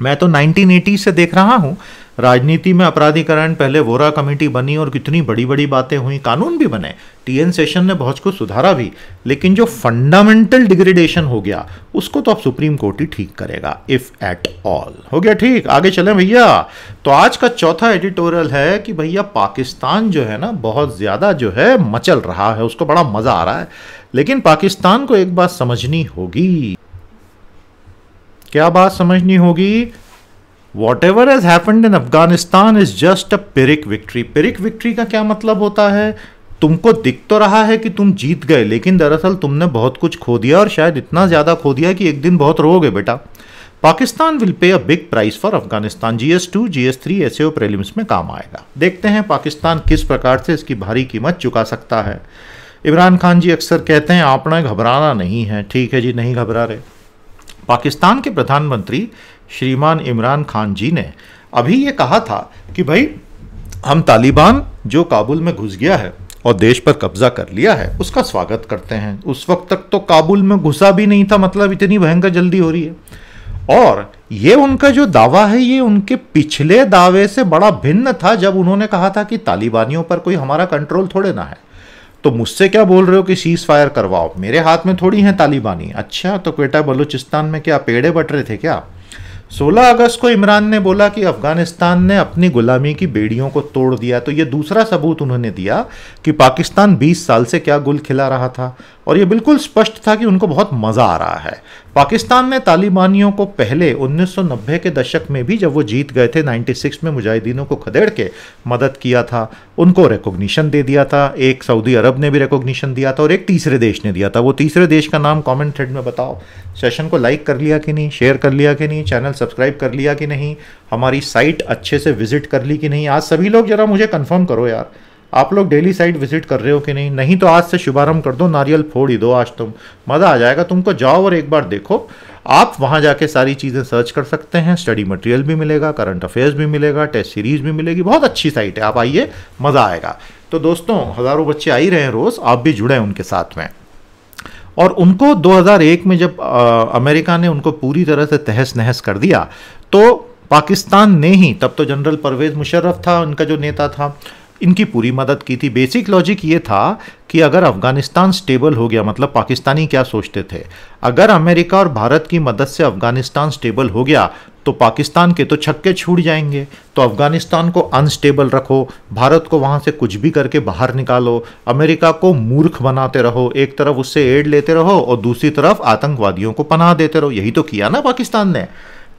मैं तो 1980 से देख रहा हूं राजनीति में अपराधीकरण, पहले वोरा कमेटी बनी और कितनी बड़ी बड़ी बातें हुई, कानून भी बने, टीएन सेशन ने बहुत कुछ सुधारा भी, लेकिन जो फंडामेंटल डिग्रेडेशन हो गया उसको तो अब सुप्रीम कोर्ट ही ठीक करेगा, इफ एट ऑल। हो गया ठीक, आगे चलें भैया। तो आज का चौथा एडिटोरियल है कि भैया पाकिस्तान जो है ना बहुत ज्यादा जो है मचल रहा है, उसको बड़ा मजा आ रहा है, लेकिन पाकिस्तान को एक बात समझनी होगी। क्या बात समझनी होगी? Whatever has happened in Afghanistan is just a Pyrrhic victory। Pyrrhic victory का क्या मतलब होता है? तुमको दिख तो रहा है कि तुम जीत गए, लेकिन दरअसल तुमने बहुत कुछ खो दिया, और शायद इतना ज्यादा खो दिया कि एक दिन बहुत रोओगे बेटा। Pakistan will pay a big price for Afghanistan. GS2 GS3 SAO prelims में काम आएगा। देखते हैं पाकिस्तान किस प्रकार से इसकी भारी कीमत चुका सकता है। इमरान खान जी अक्सर कहते हैं आपने घबराना नहीं है। ठीक है जी, नहीं घबरा रहे। पाकिस्तान के प्रधानमंत्री श्रीमान इमरान खान जी ने अभी ये कहा था कि भाई हम तालिबान जो काबुल में घुस गया है और देश पर कब्जा कर लिया है उसका स्वागत करते हैं। उस वक्त तक तो काबुल में घुसा भी नहीं था, मतलब इतनी भयंकर जल्दी हो रही है। और ये उनका जो दावा है ये उनके पिछले दावे से बड़ा भिन्न था, जब उन्होंने कहा था कि तालिबानियों पर कोई हमारा कंट्रोल थोड़े ना है। तो मुझसे क्या बोल रहे हो कि सीज फायर करवाओ, मेरे हाथ में थोड़ी हैं तालिबानी। अच्छा, तो क्वेटा बलूचिस्तान में क्या पेड़े बट रहे थे क्या? 16 अगस्त को इमरान ने बोला कि अफगानिस्तान ने अपनी गुलामी की बेड़ियों को तोड़ दिया। तो ये दूसरा सबूत उन्होंने दिया कि पाकिस्तान 20 साल से क्या गुल खिला रहा था, और ये बिल्कुल स्पष्ट था कि उनको बहुत मजा आ रहा है। पाकिस्तान ने तालिबानियों को पहले 1990 के दशक में भी, जब वो जीत गए थे 96 में, मुजाहिदीनों को खदेड़ के मदद किया था, उनको रिकॉग्निशन दे दिया था। एक सऊदी अरब ने भी रिकॉग्निशन दिया था और एक तीसरे देश ने दिया था। वो तीसरे देश का नाम कमेंट थ्रेड में बताओ। सेशन को लाइक कर लिया कि नहीं, शेयर कर लिया कि नहीं, चैनल सब्सक्राइब कर लिया कि नहीं, हमारी साइट अच्छे से विजिट कर ली कि नहीं। आज सभी लोग जरा मुझे कंफर्म करो यार, आप लोग डेली साइट विजिट कर रहे हो कि नहीं? नहीं तो आज से शुभारंभ कर दो, नारियल फोड़ ही दो आज, तुम मज़ा आ जाएगा तुमको। जाओ और एक बार देखो, आप वहाँ जाके सारी चीज़ें सर्च कर सकते हैं, स्टडी मटेरियल भी मिलेगा, करंट अफेयर्स भी मिलेगा, टेस्ट सीरीज भी मिलेगी। बहुत अच्छी साइट है, आप आइए, मज़ा आएगा। तो दोस्तों, हज़ारों बच्चे आ ही रहे हैं रोज़, आप भी जुड़े उनके साथ में। और उनको 2001 में जब अमेरिका ने उनको पूरी तरह से तहस नहस कर दिया, तो पाकिस्तान ने ही, तब तो जनरल परवेज़ मुशर्रफ था उनका जो नेता था, इनकी पूरी मदद की थी। बेसिक लॉजिक ये था कि अगर अफगानिस्तान स्टेबल हो गया, मतलब पाकिस्तानी क्या सोचते थे, अगर अमेरिका और भारत की मदद से अफगानिस्तान स्टेबल हो गया तो पाकिस्तान के तो छक्के छूट जाएंगे, तो अफगानिस्तान को अनस्टेबल रखो, भारत को वहां से कुछ भी करके बाहर निकालो, अमेरिका को मूर्ख बनाते रहो, एक तरफ उससे एड लेते रहो और दूसरी तरफ आतंकवादियों को पनाह देते रहो। यही तो किया ना पाकिस्तान ने।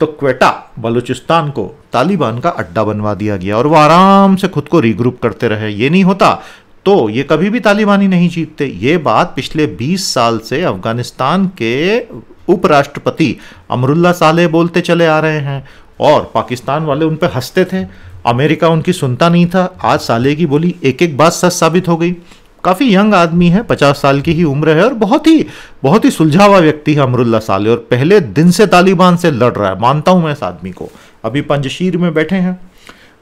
तो क्वेटा बलूचिस्तान को तालिबान का अड्डा बनवा दिया गया और वो आराम से खुद को रीग्रुप करते रहे। ये नहीं होता तो ये कभी भी तालिबानी नहीं जीतते। ये बात पिछले 20 साल से अफगानिस्तान के उपराष्ट्रपति अमरुल्ला सालेह बोलते चले आ रहे हैं और पाकिस्तान वाले उन पर हंसते थे, अमेरिका उनकी सुनता नहीं था। आज सालेह की बोली एक एक बात सच साबित हो गई। काफ़ी यंग आदमी है, 50 साल की ही उम्र है और बहुत ही सुलझा हुआ व्यक्ति है अमरुल्ला सालेह, और पहले दिन से तालिबान से लड़ रहा है। मानता हूं मैं इस आदमी को। अभी पंजशीर में बैठे हैं।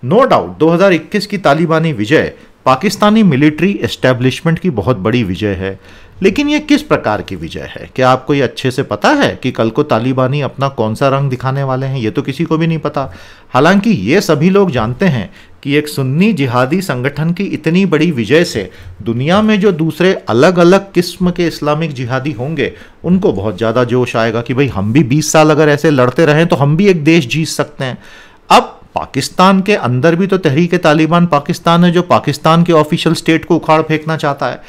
नो डाउट 2021 की तालिबानी विजय पाकिस्तानी मिलिट्री एस्टेब्लिशमेंट की बहुत बड़ी विजय है, लेकिन ये किस प्रकार की विजय है? क्या आपको ये अच्छे से पता है कि कल को तालिबानी अपना कौन सा रंग दिखाने वाले हैं? ये तो किसी को भी नहीं पता। हालांकि ये सभी लोग जानते हैं कि एक सुन्नी जिहादी संगठन की इतनी बड़ी विजय से दुनिया में जो दूसरे अलग अलग किस्म के इस्लामिक जिहादी होंगे उनको बहुत ज़्यादा जोश आएगा कि भाई हम भी 20 साल अगर ऐसे लड़ते रहें तो हम भी एक देश जीत सकते हैं। अब पाकिस्तान के अंदर भी तो तहरीक तालिबान पाकिस्तान है जो पाकिस्तान के ऑफिशियल स्टेट को उखाड़ फेंकना चाहता है।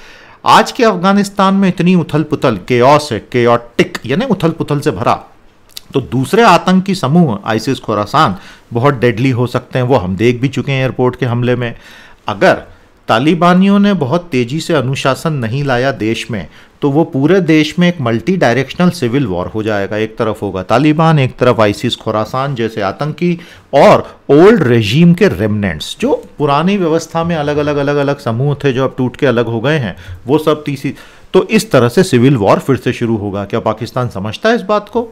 आज के अफगानिस्तान में इतनी उथल पुथल, केओस है, केओटिक यानी उथल पुथल से भरा, तो दूसरे आतंकी समूह आइसिस खोरासान बहुत डेडली हो सकते हैं। वो हम देख भी चुके हैं एयरपोर्ट के हमले में। अगर तालिबानियों ने बहुत तेजी से अनुशासन नहीं लाया देश में तो वो पूरे देश में एक मल्टी डायरेक्शनल सिविल वॉर हो जाएगा। एक तरफ होगा तालिबान, एक तरफ आइसिस खोरासान जैसे आतंकी और ओल्ड रेजीम के रेमनेंट्स जो पुरानी व्यवस्था में अलग अलग समूह थे जो अब टूट के अलग हो गए हैं, वो सब तीसरी। तो इस तरह से सिविल वॉर फिर से शुरू होगा। क्या पाकिस्तान समझता है इस बात को?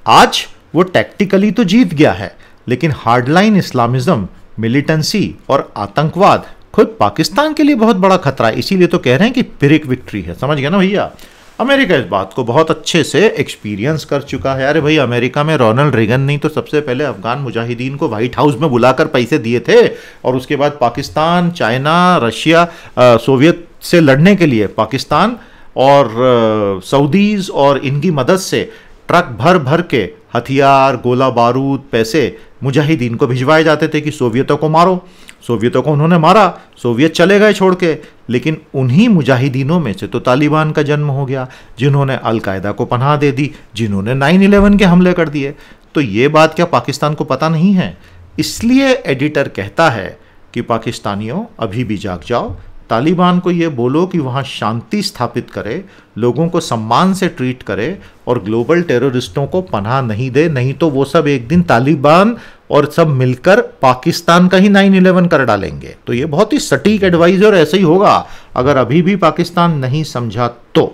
आज वो टैक्टिकली तो जीत गया है, लेकिन हार्डलाइन इस्लामिज्म, मिलिटेंसी और आतंकवाद खुद पाकिस्तान के लिए बहुत बड़ा खतरा है। इसीलिए तो कह रहे हैं कि पिरिक विक्ट्री है। समझ गया ना भैया? अमेरिका इस बात को बहुत अच्छे से एक्सपीरियंस कर चुका है। अरे भाई, अमेरिका में रोनाल्ड रेगन नहीं तो सबसे पहले अफगान मुजाहिदीन को व्हाइट हाउस में बुलाकर पैसे दिए थे, और उसके बाद पाकिस्तान, चाइना, रशिया, सोवियत से लड़ने के लिए पाकिस्तान और सऊदीज और इनकी मदद से ट्रक भर भर के हथियार, गोला बारूद, पैसे मुजाहिदीन को भिजवाए जाते थे कि सोवियतों को मारो। सोवियतों को उन्होंने मारा, सोवियत चले गए छोड़ के, लेकिन उन्हीं मुजाहिदीनों में से तो तालिबान का जन्म हो गया जिन्होंने अलकायदा को पनाह दे दी, जिन्होंने 9/11 के हमले कर दिए। तो ये बात क्या पाकिस्तान को पता नहीं है? इसलिए एडिटर कहता है कि पाकिस्तानियों अभी भी जाग जाओ, तालिबान को ये बोलो कि वहाँ शांति स्थापित करे, लोगों को सम्मान से ट्रीट करे और ग्लोबल टेररिस्टों को पनाह नहीं दे, नहीं तो वो सब एक दिन तालिबान और सब मिलकर पाकिस्तान का ही 9/11 कर डालेंगे। तो ये बहुत ही सटीक एडवाइस और ऐसे ही होगा अगर अभी भी पाकिस्तान नहीं समझा तो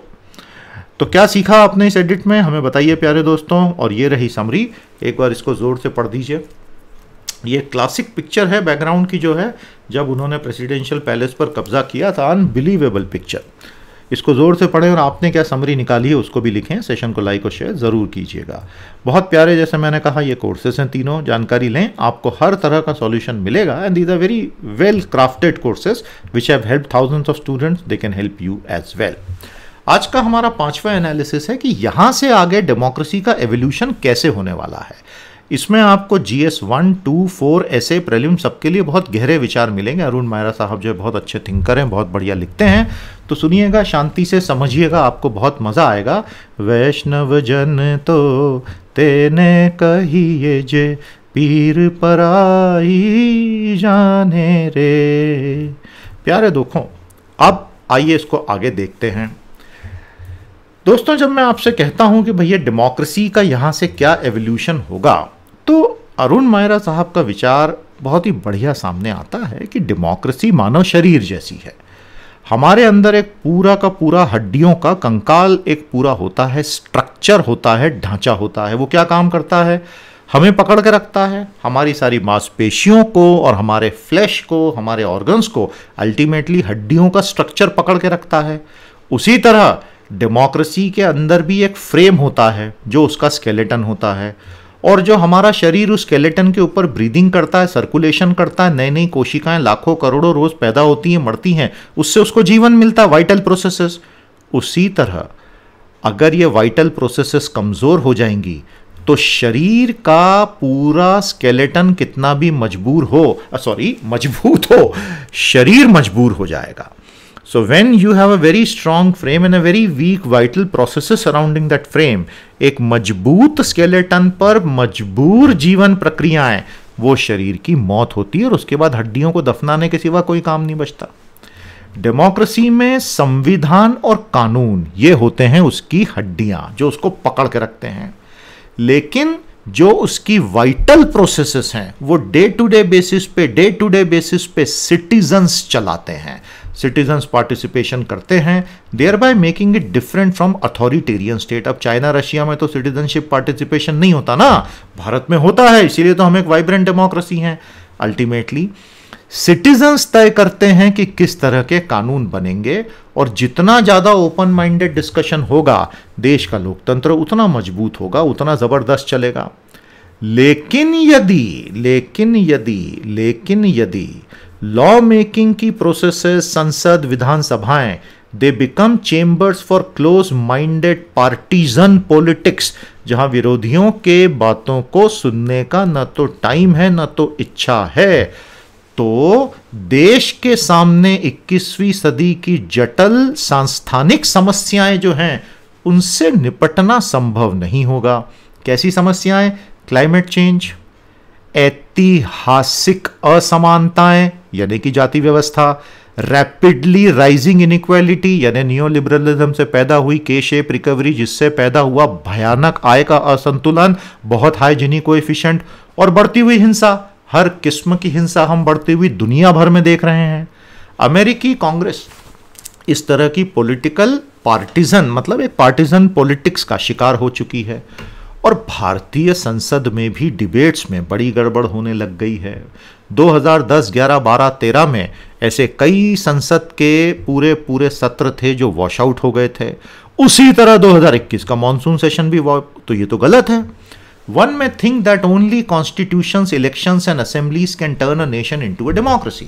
क्या सीखा आपने इस एडिट में? हमें बताइए प्यारे दोस्तों। और ये रही समरी, एक बार इसको जोर से पढ़ दीजिए। ये क्लासिक पिक्चर है बैकग्राउंड की जो है जब उन्होंने प्रेसिडेंशियल पैलेस पर कब्जा किया था। Unbelievable picture. इसको ज़ोर से पढ़ें और आपने क्या समरी निकाली है उसको भी लिखें। सेशन को लाइक और शेयर ज़रूर कीजिएगा। बहुत प्यारे, जैसे मैंने कहा, ये कोर्सेज हैं तीनों। जानकारी लें, आपको हर तरह का सॉल्यूशन मिलेगा and these are very well crafted courses which have help thousands of students. They can help you as well. आज का हमारा 5वां एनालिसिस है कि यहाँ से आगे डेमोक्रेसी का एवोल्यूशन कैसे होने वाला है। इसमें आपको GS 1, 2, 4 ऐसे प्रीलिम सबके लिए बहुत गहरे विचार मिलेंगे। अरुण मायरा साहब जो है बहुत अच्छे थिंकर हैं, बहुत बढ़िया लिखते हैं। तो सुनिएगा, शांति से समझिएगा, आपको बहुत मज़ा आएगा। वैष्णव जन तो तेने कहिए जे पीर पराई जाने रे। प्यारे दोस्तों, अब आइए इसको आगे देखते हैं। दोस्तों, जब मैं आपसे कहता हूं कि भैया डेमोक्रेसी का यहाँ से क्या एवोल्यूशन होगा, तो अरुण मायरा साहब का विचार बहुत ही बढ़िया सामने आता है कि डेमोक्रेसी मानव शरीर जैसी है। हमारे अंदर एक पूरा का पूरा हड्डियों का कंकाल एक पूरा होता है, स्ट्रक्चर होता है, ढांचा होता है। वो क्या काम करता है? हमें पकड़ के रखता है, हमारी सारी मांसपेशियों को और हमारे फ्लैश को, हमारे ऑर्गन्स को अल्टीमेटली हड्डियों का स्ट्रक्चर पकड़ के रखता है। उसी तरह डेमोक्रेसी के अंदर भी एक फ्रेम होता है जो उसका स्केलेटन होता है, और जो हमारा शरीर उस स्केलेटन के ऊपर ब्रीदिंग करता है, सर्कुलेशन करता है, नई नई कोशिकाएं लाखों करोड़ों रोज पैदा होती हैं, मरती हैं, उससे उसको जीवन मिलता है, वाइटल प्रोसेसेस। उसी तरह अगर ये वाइटल प्रोसेसेस कमजोर हो जाएंगी तो शरीर का पूरा स्केलेटन कितना भी मजबूत हो, शरीर मजबूर हो जाएगा। So when you have a very strong frame and a very weak vital processes surrounding that frame, एक मजबूत स्केलेटन पर मजबूर जीवन प्रक्रियाएं, वो शरीर की मौत होती है और उसके बाद हड्डियों को दफनाने के सिवा कोई काम नहीं बचता। डेमोक्रेसी में संविधान और कानून ये होते हैं उसकी हड्डियां जो उसको पकड़ के रखते हैं, लेकिन जो उसकी वाइटल प्रोसेसेस हैं वो डे टू डे बेसिस पे सिटीजन्स चलाते हैं। सिटीजन्स पार्टिसिपेशन करते हैं, thereby making it different from authoritarian state. अब चाइना रशिया में तो सिटीजनशिप पार्टिसिपेशन नहीं होता ना, भारत में होता है, इसीलिए तो हम एक वाइब्रेंट डेमोक्रेसी हैं। अल्टीमेटली सिटीजन्स तय करते हैं कि किस तरह के कानून बनेंगे, और जितना ज्यादा ओपन माइंडेड डिस्कशन होगा देश का लोकतंत्र उतना मजबूत होगा, उतना जबरदस्त चलेगा। लेकिन यदि लॉ मेकिंग की प्रोसेसेस, संसद, विधानसभाएं, they become chambers for close minded partisan politics, जहां विरोधियों के बातों को सुनने का न तो टाइम है न तो इच्छा है, तो देश के सामने 21वीं सदी की जटिल सांस्थानिक समस्याएं जो हैं उनसे निपटना संभव नहीं होगा। कैसी समस्याएं? क्लाइमेट चेंज, ऐतिहासिक असमानताएं यानी कि जाति व्यवस्था, रैपिडली राइजिंग इनइक्वालिटी यानी नियोलिबरलिज्म से पैदा हुई के शेप रिकवरी जिससे पैदा हुआ भयानक आय का असंतुलन, बहुत हाई जीनी कोएफिशिएंट, और बढ़ती हुई हिंसा। हर किस्म की हिंसा हम बढ़ती हुई दुनिया भर में देख रहे हैं। अमेरिकी कांग्रेस इस तरह की पॉलिटिकल पार्टीजन मतलब एक पार्टीजन पॉलिटिक्स का शिकार हो चुकी है, और भारतीय संसद में भी डिबेट्स में बड़ी गड़बड़ होने लग गई है। 2010, 11, 12, 13 में ऐसे कई संसद के पूरे सत्र थे जो वॉश आउट हो गए थे। उसी तरह 2021 का मॉनसून सेशन भी तो ये तो गलत है। One may think that only constitutions, elections and assemblies can turn a nation into a democracy.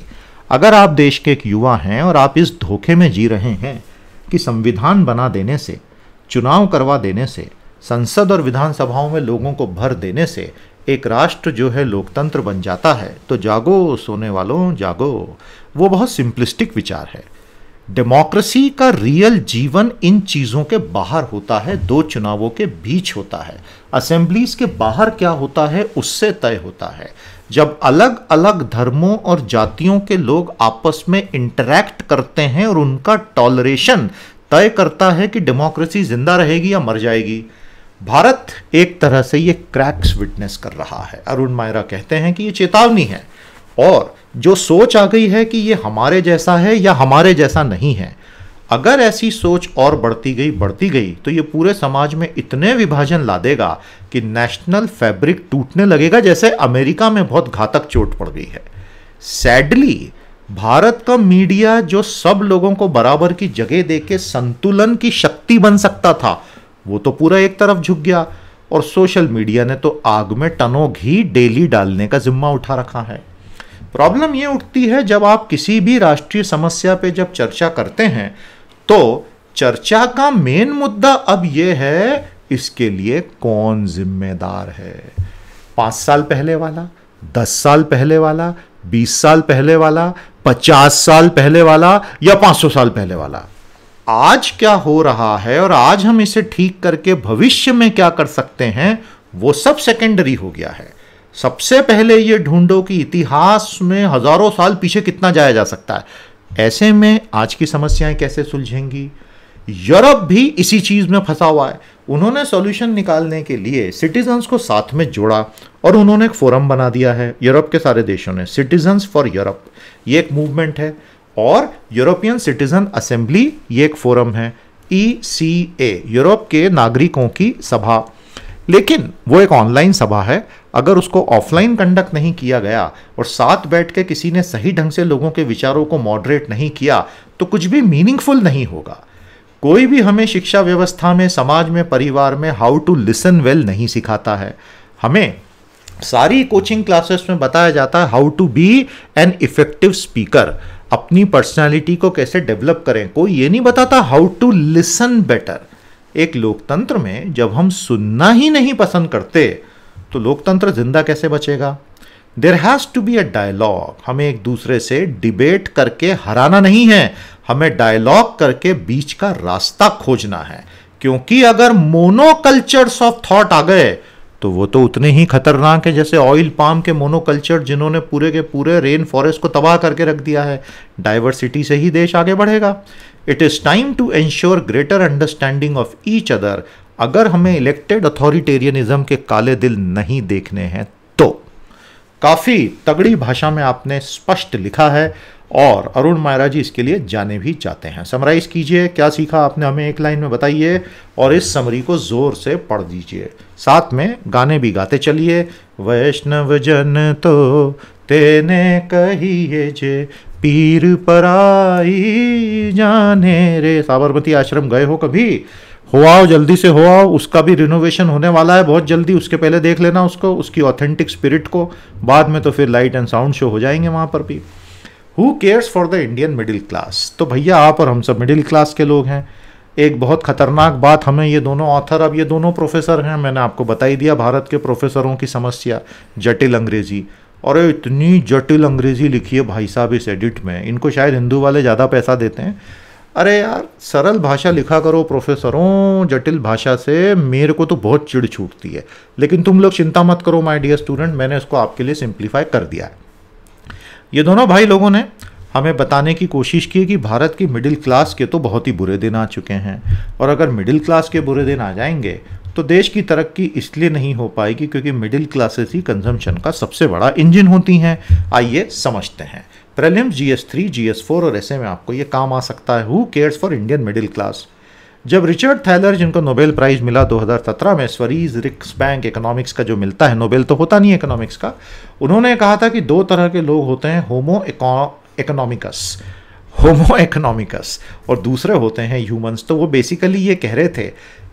अगर आप देश के एक युवा हैं और आप इस धोखे में जी रहे हैं कि संविधान बना देने से, चुनाव करवा देने से, संसद और विधानसभाओं में लोगों को भर देने से एक राष्ट्र जो है लोकतंत्र बन जाता है, तो जागो सोने वालों जागो। वो बहुत सिंपलिस्टिक विचार है। डेमोक्रेसी का रियल जीवन इन चीज़ों के बाहर होता है, दो चुनावों के बीच होता है। असेंबलीज के बाहर क्या होता है उससे तय होता है। जब अलग अलग धर्मों और जातियों के लोग आपस में इंटरैक्ट करते हैं और उनका टॉलरेशन तय करता है कि डेमोक्रेसी जिंदा रहेगी या मर जाएगी। भारत एक तरह से ये क्रैक्स विटनेस कर रहा है। अरुण मायरा कहते हैं कि ये चेतावनी है, और जो सोच आ गई है कि ये हमारे जैसा है या हमारे जैसा नहीं है, अगर ऐसी सोच और बढ़ती गई तो ये पूरे समाज में इतने विभाजन ला देगा कि नेशनल फैब्रिक टूटने लगेगा, जैसे अमेरिका में बहुत घातक चोट पड़ गई है। सैडली भारत का मीडिया जो सब लोगों को बराबर की जगह देके संतुलन की शक्ति बन सकता था, वो तो पूरा एक तरफ झुक गया, और सोशल मीडिया ने तो आग में टनों घी डेली डालने का जिम्मा उठा रखा है। प्रॉब्लम ये उठती है जब आप किसी भी राष्ट्रीय समस्या पे जब चर्चा करते हैं तो चर्चा का मेन मुद्दा अब ये है इसके लिए कौन जिम्मेदार है। 5 साल पहले वाला, 10 साल पहले वाला, 20 साल पहले वाला, 50 साल पहले वाला या 500 साल पहले वाला। आज क्या हो रहा है और आज हम इसे ठीक करके भविष्य में क्या कर सकते हैं वो सब सेकेंडरी हो गया है। सबसे पहले ये ढूंढो कि इतिहास में हजारों साल पीछे कितना जाया जा सकता है। ऐसे में आज की समस्याएं कैसे सुलझेंगी? यूरोप भी इसी चीज में फंसा हुआ है। उन्होंने सॉल्यूशन निकालने के लिए सिटीजन्स को साथ में जोड़ा और उन्होंने एक फोरम बना दिया है यूरोप के सारे देशों ने, सिटीजन्स फॉर यूरोप। ये एक मूवमेंट है, और यूरोपियन सिटीजन असेंबली ये एक फोरम है, ECA, यूरोप के नागरिकों की सभा। लेकिन वो एक ऑनलाइन सभा है। अगर उसको ऑफलाइन कंडक्ट नहीं किया गया और साथ बैठ के किसी ने सही ढंग से लोगों के विचारों को मॉडरेट नहीं किया तो कुछ भी मीनिंगफुल नहीं होगा। कोई भी हमें शिक्षा व्यवस्था में, समाज में, परिवार में हाउ टू लिसन वेल नहीं सिखाता है। हमें सारी कोचिंग क्लासेस में बताया जाता है how to be an effective speaker, अपनी पर्सनालिटी को कैसे डेवलप करें। कोई ये नहीं बताता हाउ टू लिसन बेटर। एक लोकतंत्र में जब हम सुनना ही नहीं पसंद करते तो लोकतंत्र जिंदा कैसे बचेगा। There has to be a dialogue. हमें एक दूसरे से डिबेट करके हराना नहीं है, हमें डायलॉग करके बीच का रास्ता खोजना है। क्योंकि अगर मोनोकल्चर्स ऑफ थॉट आ गए तो वो तो उतने ही खतरनाक है जैसे ऑयल पाम के मोनोकल्चर, जिन्होंने पूरे के पूरे रेन फॉरेस्ट को तबाह करके रख दिया है। डाइवर्सिटी से ही देश आगे बढ़ेगा। It is time to ensure greater understanding of each other. अगर हमें इलेक्टेड अथॉरिटेरियनिज्म के काले दिल नहीं देखने हैं तो। काफी तगड़ी भाषा में आपने स्पष्ट लिखा है और अरुण मायरा जी इसके लिए जाने भी चाहते हैं। समराइज कीजिए, क्या सीखा आपने, हमें एक लाइन में बताइए और इस समरी को जोर से पढ़ दीजिए। साथ में गाने भी गाते चलिए। वैष्णव जन तो तेने कहिए जे, पीर पराई जाने रे। साबरमती आश्रम गए हो कभी? हो आओ, जल्दी से हो आओ। उसका भी रिनोवेशन होने वाला है बहुत जल्दी, उसके पहले देख लेना उसको, उसकी ऑथेंटिक स्पिरिट को। बाद में तो फिर लाइट एंड साउंड शो हो जाएंगे वहाँ पर भी। Who cares for the Indian middle class? तो भैया आप और हम सब मिडिल क्लास के लोग हैं। एक बहुत खतरनाक बात हमें ये दोनों ऑथर, अब ये दोनों प्रोफेसर हैं, मैंने आपको बता ही दिया भारत के प्रोफेसरों की समस्या, जटिल अंग्रेजी। और इतनी जटिल अंग्रेजी लिखी है भाई साहब इस एडिट में, इनको शायद हिंदू वाले ज़्यादा पैसा देते हैं। अरे यार सरल भाषा लिखा करो प्रोफेसरों, जटिल भाषा से मेरे को तो बहुत चिढ़ छूटती है। लेकिन तुम लोग चिंता मत करो माय डियर स्टूडेंट, मैंने इसको आपके लिए सिंप्लीफाई कर दिया है। ये दोनों भाई लोगों ने हमें बताने की कोशिश की कि भारत की मिडिल क्लास के तो बहुत ही बुरे दिन आ चुके हैं, और अगर मिडिल क्लास के बुरे दिन आ जाएंगे तो देश की तरक्की इसलिए नहीं हो पाएगी क्योंकि मिडिल क्लासेस ही कंजम्पशन का सबसे बड़ा इंजन होती हैं। आइए समझते हैं। प्रीलिम्स GS3, GS4 और ऐसे में आपको ये काम आ सकता है। Who cares for Indian middle class? जब रिचर्ड थैलर, जिनको नोबेल प्राइज मिला 2017 में, स्वरीज रिक्सबैंक इकोनॉमिक्स का जो मिलता है, नोबेल तो होता नहीं है इकोनॉमिक्स का, उन्होंने कहा था कि दो तरह के लोग होते हैं, होमो इकोनॉमिकस और दूसरे होते हैं ह्यूमंस। तो वो बेसिकली ये कह रहे थे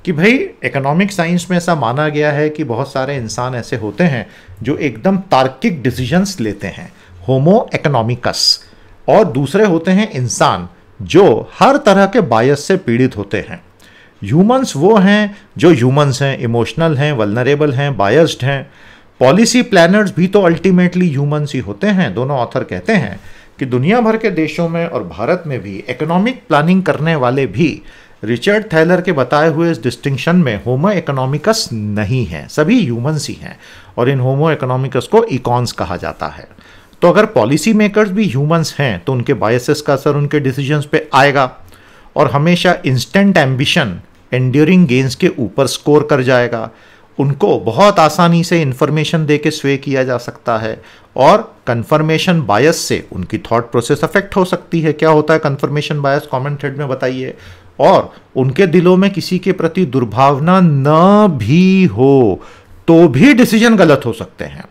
कि भाई इकोनॉमिक साइंस में ऐसा माना गया है कि बहुत सारे इंसान ऐसे होते हैं जो एकदम तार्किक डिसीजंस लेते हैं, होमो इकोनॉमिकस, और दूसरे होते हैं इंसान जो हर तरह के बायस से पीड़ित होते हैं। ह्यूमंस वो हैं जो ह्यूमंस हैं, इमोशनल हैं, वल्नरेबल हैं, बायस्ड हैं। पॉलिसी प्लानर्स भी तो अल्टीमेटली ह्यूमंस ही होते हैं। दोनों ऑथर कहते हैं कि दुनिया भर के देशों में और भारत में भी इकोनॉमिक प्लानिंग करने वाले भी रिचर्ड थैलर के बताए हुए इस डिस्टिंक्शन में होमो इकोनॉमिकस नहीं है, सभी ह्यूमंस ही हैं, और इन होमो इकोनॉमिकस को इकॉन्स कहा जाता है। तो अगर पॉलिसी मेकर्स भी ह्यूमंस हैं तो उनके बायसेस का असर उनके डिसीजंस पे आएगा, और हमेशा इंस्टेंट एम्बिशन एंड्यूरिंग गेन्स के ऊपर स्कोर कर जाएगा। उनको बहुत आसानी से इंफॉर्मेशन दे के स्वे किया जा सकता है, और कन्फर्मेशन बायस से उनकी थॉट प्रोसेस अफेक्ट हो सकती है। क्या होता है कन्फर्मेशन बायस, कमेंट थ्रेड में बताइए। और उनके दिलों में किसी के प्रति दुर्भावना न भी हो तो भी डिसीजन गलत हो सकते हैं।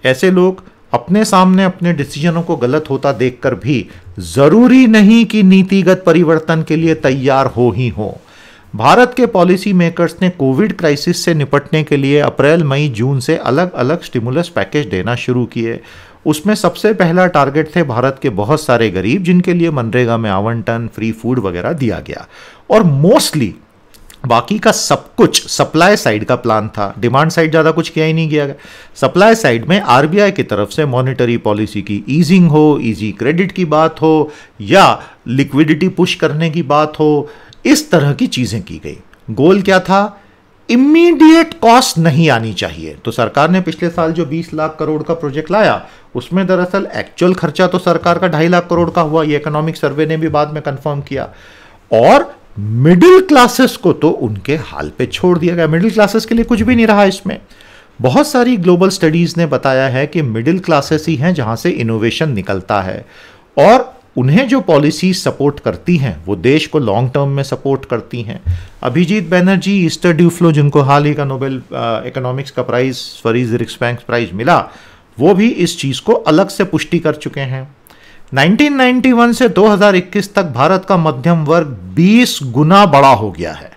ऐसे लोग अपने सामने अपने डिसीजनों को गलत होता देखकर भी जरूरी नहीं कि नीतिगत परिवर्तन के लिए तैयार हो ही हो। भारत के पॉलिसी मेकर्स ने कोविड क्राइसिस से निपटने के लिए अप्रैल, मई, जून से अलग अलग स्टिमुलस पैकेज देना शुरू किए। उसमें सबसे पहला टारगेट थे भारत के बहुत सारे गरीब, जिनके लिए मनरेगा में आवंटन, फ्री फूड वगैरह दिया गया, और मोस्टली बाकी का सब कुछ सप्लाई साइड का प्लान था। डिमांड साइड ज़्यादा कुछ किया ही नहीं गया। सप्लाई साइड में आरबीआई की तरफ से मॉनेटरी पॉलिसी की ईजिंग हो, इजी क्रेडिट की बात हो, या लिक्विडिटी पुश करने की बात हो, इस तरह की चीज़ें की गई। गोल क्या था? इमीडिएट कॉस्ट नहीं आनी चाहिए। तो सरकार ने पिछले साल जो 20 लाख करोड़ का प्रोजेक्ट लाया, उसमें दरअसल एक्चुअल खर्चा तो सरकार का 2.5 लाख करोड़ का हुआ। ये इकोनॉमिक सर्वे ने भी बाद में कंफर्म किया। और मिडिल क्लासेस को तो उनके हाल पे छोड़ दिया गया। मिडिल क्लासेस के लिए कुछ भी नहीं रहा इसमें। बहुत सारी ग्लोबल स्टडीज ने बताया है कि मिडिल क्लासेस ही हैं जहां से इनोवेशन निकलता है, और उन्हें जो पॉलिसी सपोर्ट करती हैं वो देश को लॉन्ग टर्म में सपोर्ट करती हैं। अभिजीत बैनर्जी, ईस्टर ड्यूफ्लो, जिनको हाल ही का नोबेल इकोनॉमिक्स का प्राइज, स्वरीज रिक्सबैंक प्राइज मिला, वो भी इस चीज़ को अलग से पुष्टि कर चुके हैं। 1991 से 2021 तक भारत का मध्यम वर्ग 20 गुना बड़ा हो गया है,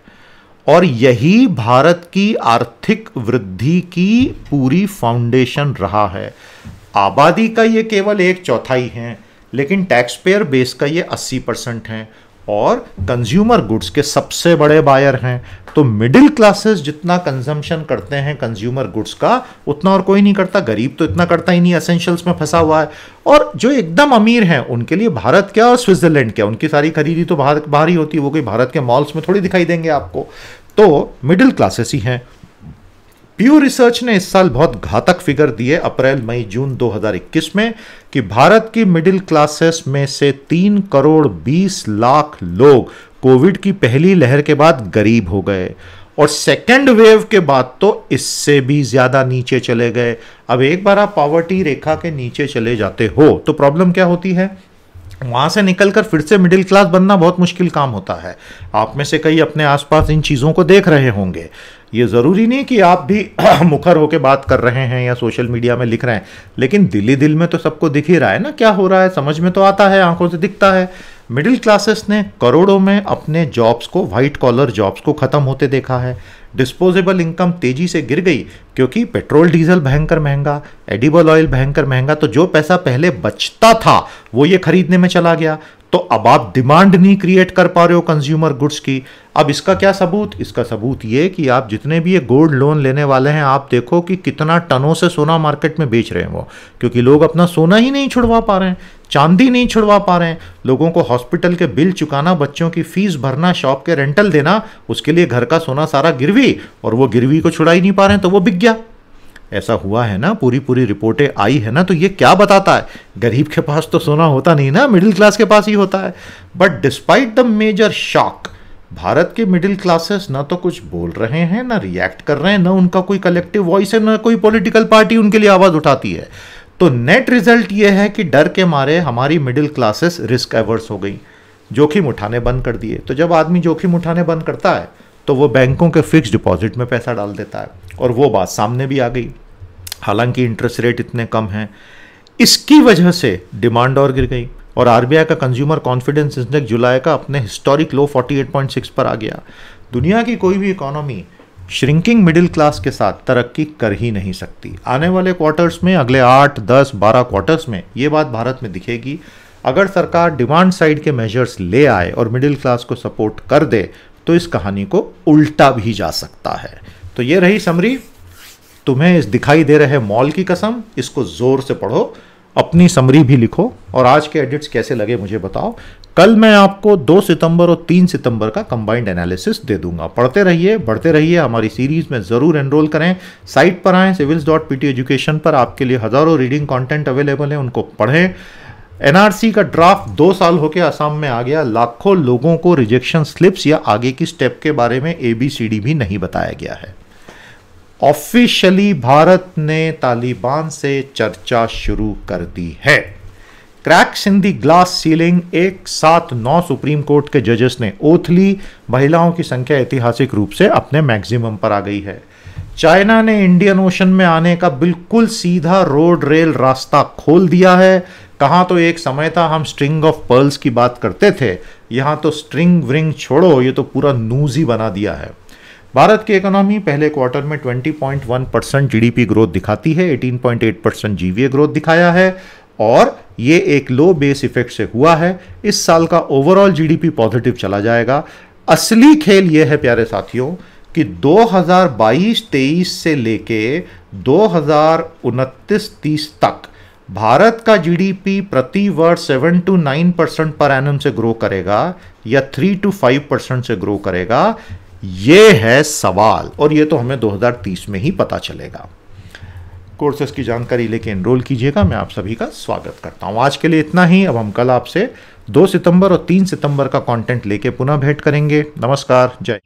और यही भारत की आर्थिक वृद्धि की पूरी फाउंडेशन रहा है। आबादी का ये केवल 1/4 है, लेकिन टैक्स पेयर बेस का ये 80% है और कंज्यूमर गुड्स के सबसे बड़े बायर हैं। तो मिडिल क्लासेस जितना कंजम्पशन करते हैं कंज्यूमर गुड्स का, उतना और कोई नहीं करता। गरीब तो इतना करता ही नहीं, एसेंशियल्स में फंसा हुआ है। और जो एकदम अमीर हैं उनके लिए भारत क्या और स्विट्जरलैंड क्या, उनकी सारी खरीदी तो बाहर ही होती है, वो कोई भारत के मॉल्स में थोड़ी दिखाई देंगे आपको। तो मिडिल क्लासेस ही हैं। प्यू रिसर्च ने इस साल बहुत घातक फिगर दिए अप्रैल मई जून 2021 में कि भारत की मिडिल क्लासेस में से 3 करोड़ 20 लाख लोग कोविड की पहली लहर के बाद गरीब हो गए और सेकेंड वेव के बाद तो इससे भी ज्यादा नीचे चले गए। अब एक बार आप पॉवर्टी रेखा के नीचे चले जाते हो तो प्रॉब्लम क्या होती है, वहां से निकलकर फिर से मिडिल क्लास बनना बहुत मुश्किल काम होता है। आप में से कई अपने आसपास इन चीजों को देख रहे होंगे। ये जरूरी नहीं कि आप भी मुखर होकर बात कर रहे हैं या सोशल मीडिया में लिख रहे हैं, लेकिन दिल में तो सबको दिख ही रहा है ना क्या हो रहा है, समझ में तो आता है, आंखों से दिखता है। मिडिल क्लासेस ने करोड़ों में अपने जॉब्स को, व्हाइट कॉलर जॉब्स को खत्म होते देखा है। डिस्पोजेबल इनकम तेजी से गिर गई क्योंकि पेट्रोल डीजल भयंकर महंगा, एडिबल ऑयल भयंकर महंगा। तो जो पैसा पहले बचता था वो ये खरीदने में चला गया। तो अब आप डिमांड नहीं क्रिएट कर पा रहे हो कंज्यूमर गुड्स की। अब इसका क्या सबूत, इसका सबूत ये कि आप जितने भी ये गोल्ड लोन लेने वाले हैं, आप देखो कि कितना टनों से सोना मार्केट में बेच रहे हैं वो, क्योंकि लोग अपना सोना ही नहीं छुड़वा पा रहे हैं, चांदी नहीं छुड़वा पा रहे हैं। लोगों को हॉस्पिटल के बिल चुकाना, बच्चों की फीस भरना, शॉप के रेंटल देना, उसके लिए घर का सोना सारा गिरवी, और वो गिरवी को छुड़ा ही नहीं पा रहे हैं तो वो बिक गया। ऐसा हुआ है ना, पूरी रिपोर्टें आई है ना। तो ये क्या बताता है, गरीब के पास तो सोना होता नहीं ना, मिडिल क्लास के पास ही होता है। But despite the major shock, Bharat के मिडिल क्लासेस ना तो कुछ बोल रहे हैं, ना रिएक्ट कर रहे हैं, ना उनका कोई कलेक्टिव वॉइस है, ना कोई पॉलिटिकल पार्टी उनके लिए आवाज उठाती है। तो नेट रिजल्ट ये है कि डर के मारे हमारी मिडिल क्लासेस रिस्क एवर्स हो गई, जोखिम उठाने बंद कर दिए। तो जब आदमी जोखिम उठाने बंद करता है तो वो बैंकों के फिक्स डिपॉजिट में पैसा डाल देता है, और वो बात सामने भी आ गई। हालांकि इंटरेस्ट रेट इतने कम हैं, इसकी वजह से डिमांड और गिर गई, और आरबीआई का कंज्यूमर कॉन्फिडेंस इंडेक्स जुलाई का अपने हिस्टोरिक लो 48.6 पर आ गया। दुनिया की कोई भी इकोनॉमी श्रिंकिंग मिडिल क्लास के साथ तरक्की कर ही नहीं सकती। आने वाले क्वार्टर्स में, अगले 8, 10, 12 क्वार्टर्स में ये बात भारत में दिखेगी। अगर सरकार डिमांड साइड के मेजर्स ले आए और मिडिल क्लास को सपोर्ट कर दे तो इस कहानी को उल्टा भी जा सकता है। तो ये रही समरी। तुम्हें इस दिखाई दे रहे मॉल की कसम, इसको जोर से पढ़ो, अपनी समरी भी लिखो, और आज के एडिट्स कैसे लगे मुझे बताओ। कल मैं आपको 2 सितंबर और 3 सितंबर का कंबाइंड एनालिसिस दे दूंगा। पढ़ते रहिए, बढ़ते रहिए, हमारी सीरीज में जरूर एनरोल करें। साइट पर आएँ, civils.pt एजुकेशन पर आपके लिए हजारों रीडिंग कंटेंट अवेलेबल है, उनको पढ़ें। एनआरसी का ड्राफ्ट 2 साल होके असम में आ गया। लाखों लोगों को रिजेक्शन स्लिप्स या आगे की स्टेप के बारे में ABCD भी नहीं बताया गया है। ऑफिशियली भारत ने तालिबान से चर्चा शुरू कर दी है। क्रैक्स इन दी ग्लास सीलिंग, 179 सुप्रीम कोर्ट के जजेस ने ओथ ली। महिलाओं की संख्या ऐतिहासिक रूप से अपने मैक्सिमम पर आ गई है। चाइना ने इंडियन ओशन में आने का बिल्कुल सीधा रोड रेल रास्ता खोल दिया है। कहां तो एक समय था हम स्ट्रिंग ऑफ पर्ल्स की बात करते थे, यहां तो स्ट्रिंग व्रिंग छोड़ो, ये तो पूरा नूज ही बना दिया है। भारत की इकोनॉमी पहले क्वार्टर में 20.1% जीडीपी ग्रोथ दिखाती है, 18.8% जीवीए ग्रोथ दिखाया है, और ये एक लो बेस इफेक्ट से हुआ है। इस साल का ओवरऑल जीडीपी पॉजिटिव चला जाएगा। असली खेल ये है प्यारे साथियों कि 2022-23 से लेके 2029-30 तक भारत का जीडीपी प्रति वर्ष 7 to 9% पर एनम से ग्रो करेगा या 3 to 5% से ग्रो करेगा, ये है सवाल, और ये तो हमें 2030 में ही पता चलेगा। कोर्सेस की जानकारी लेके एनरोल कीजिएगा। मैं आप सभी का स्वागत करता हूं। आज के लिए इतना ही। अब हम कल आपसे 2 सितंबर और 3 सितंबर का कंटेंट लेके पुनः भेंट करेंगे। नमस्कार, जय।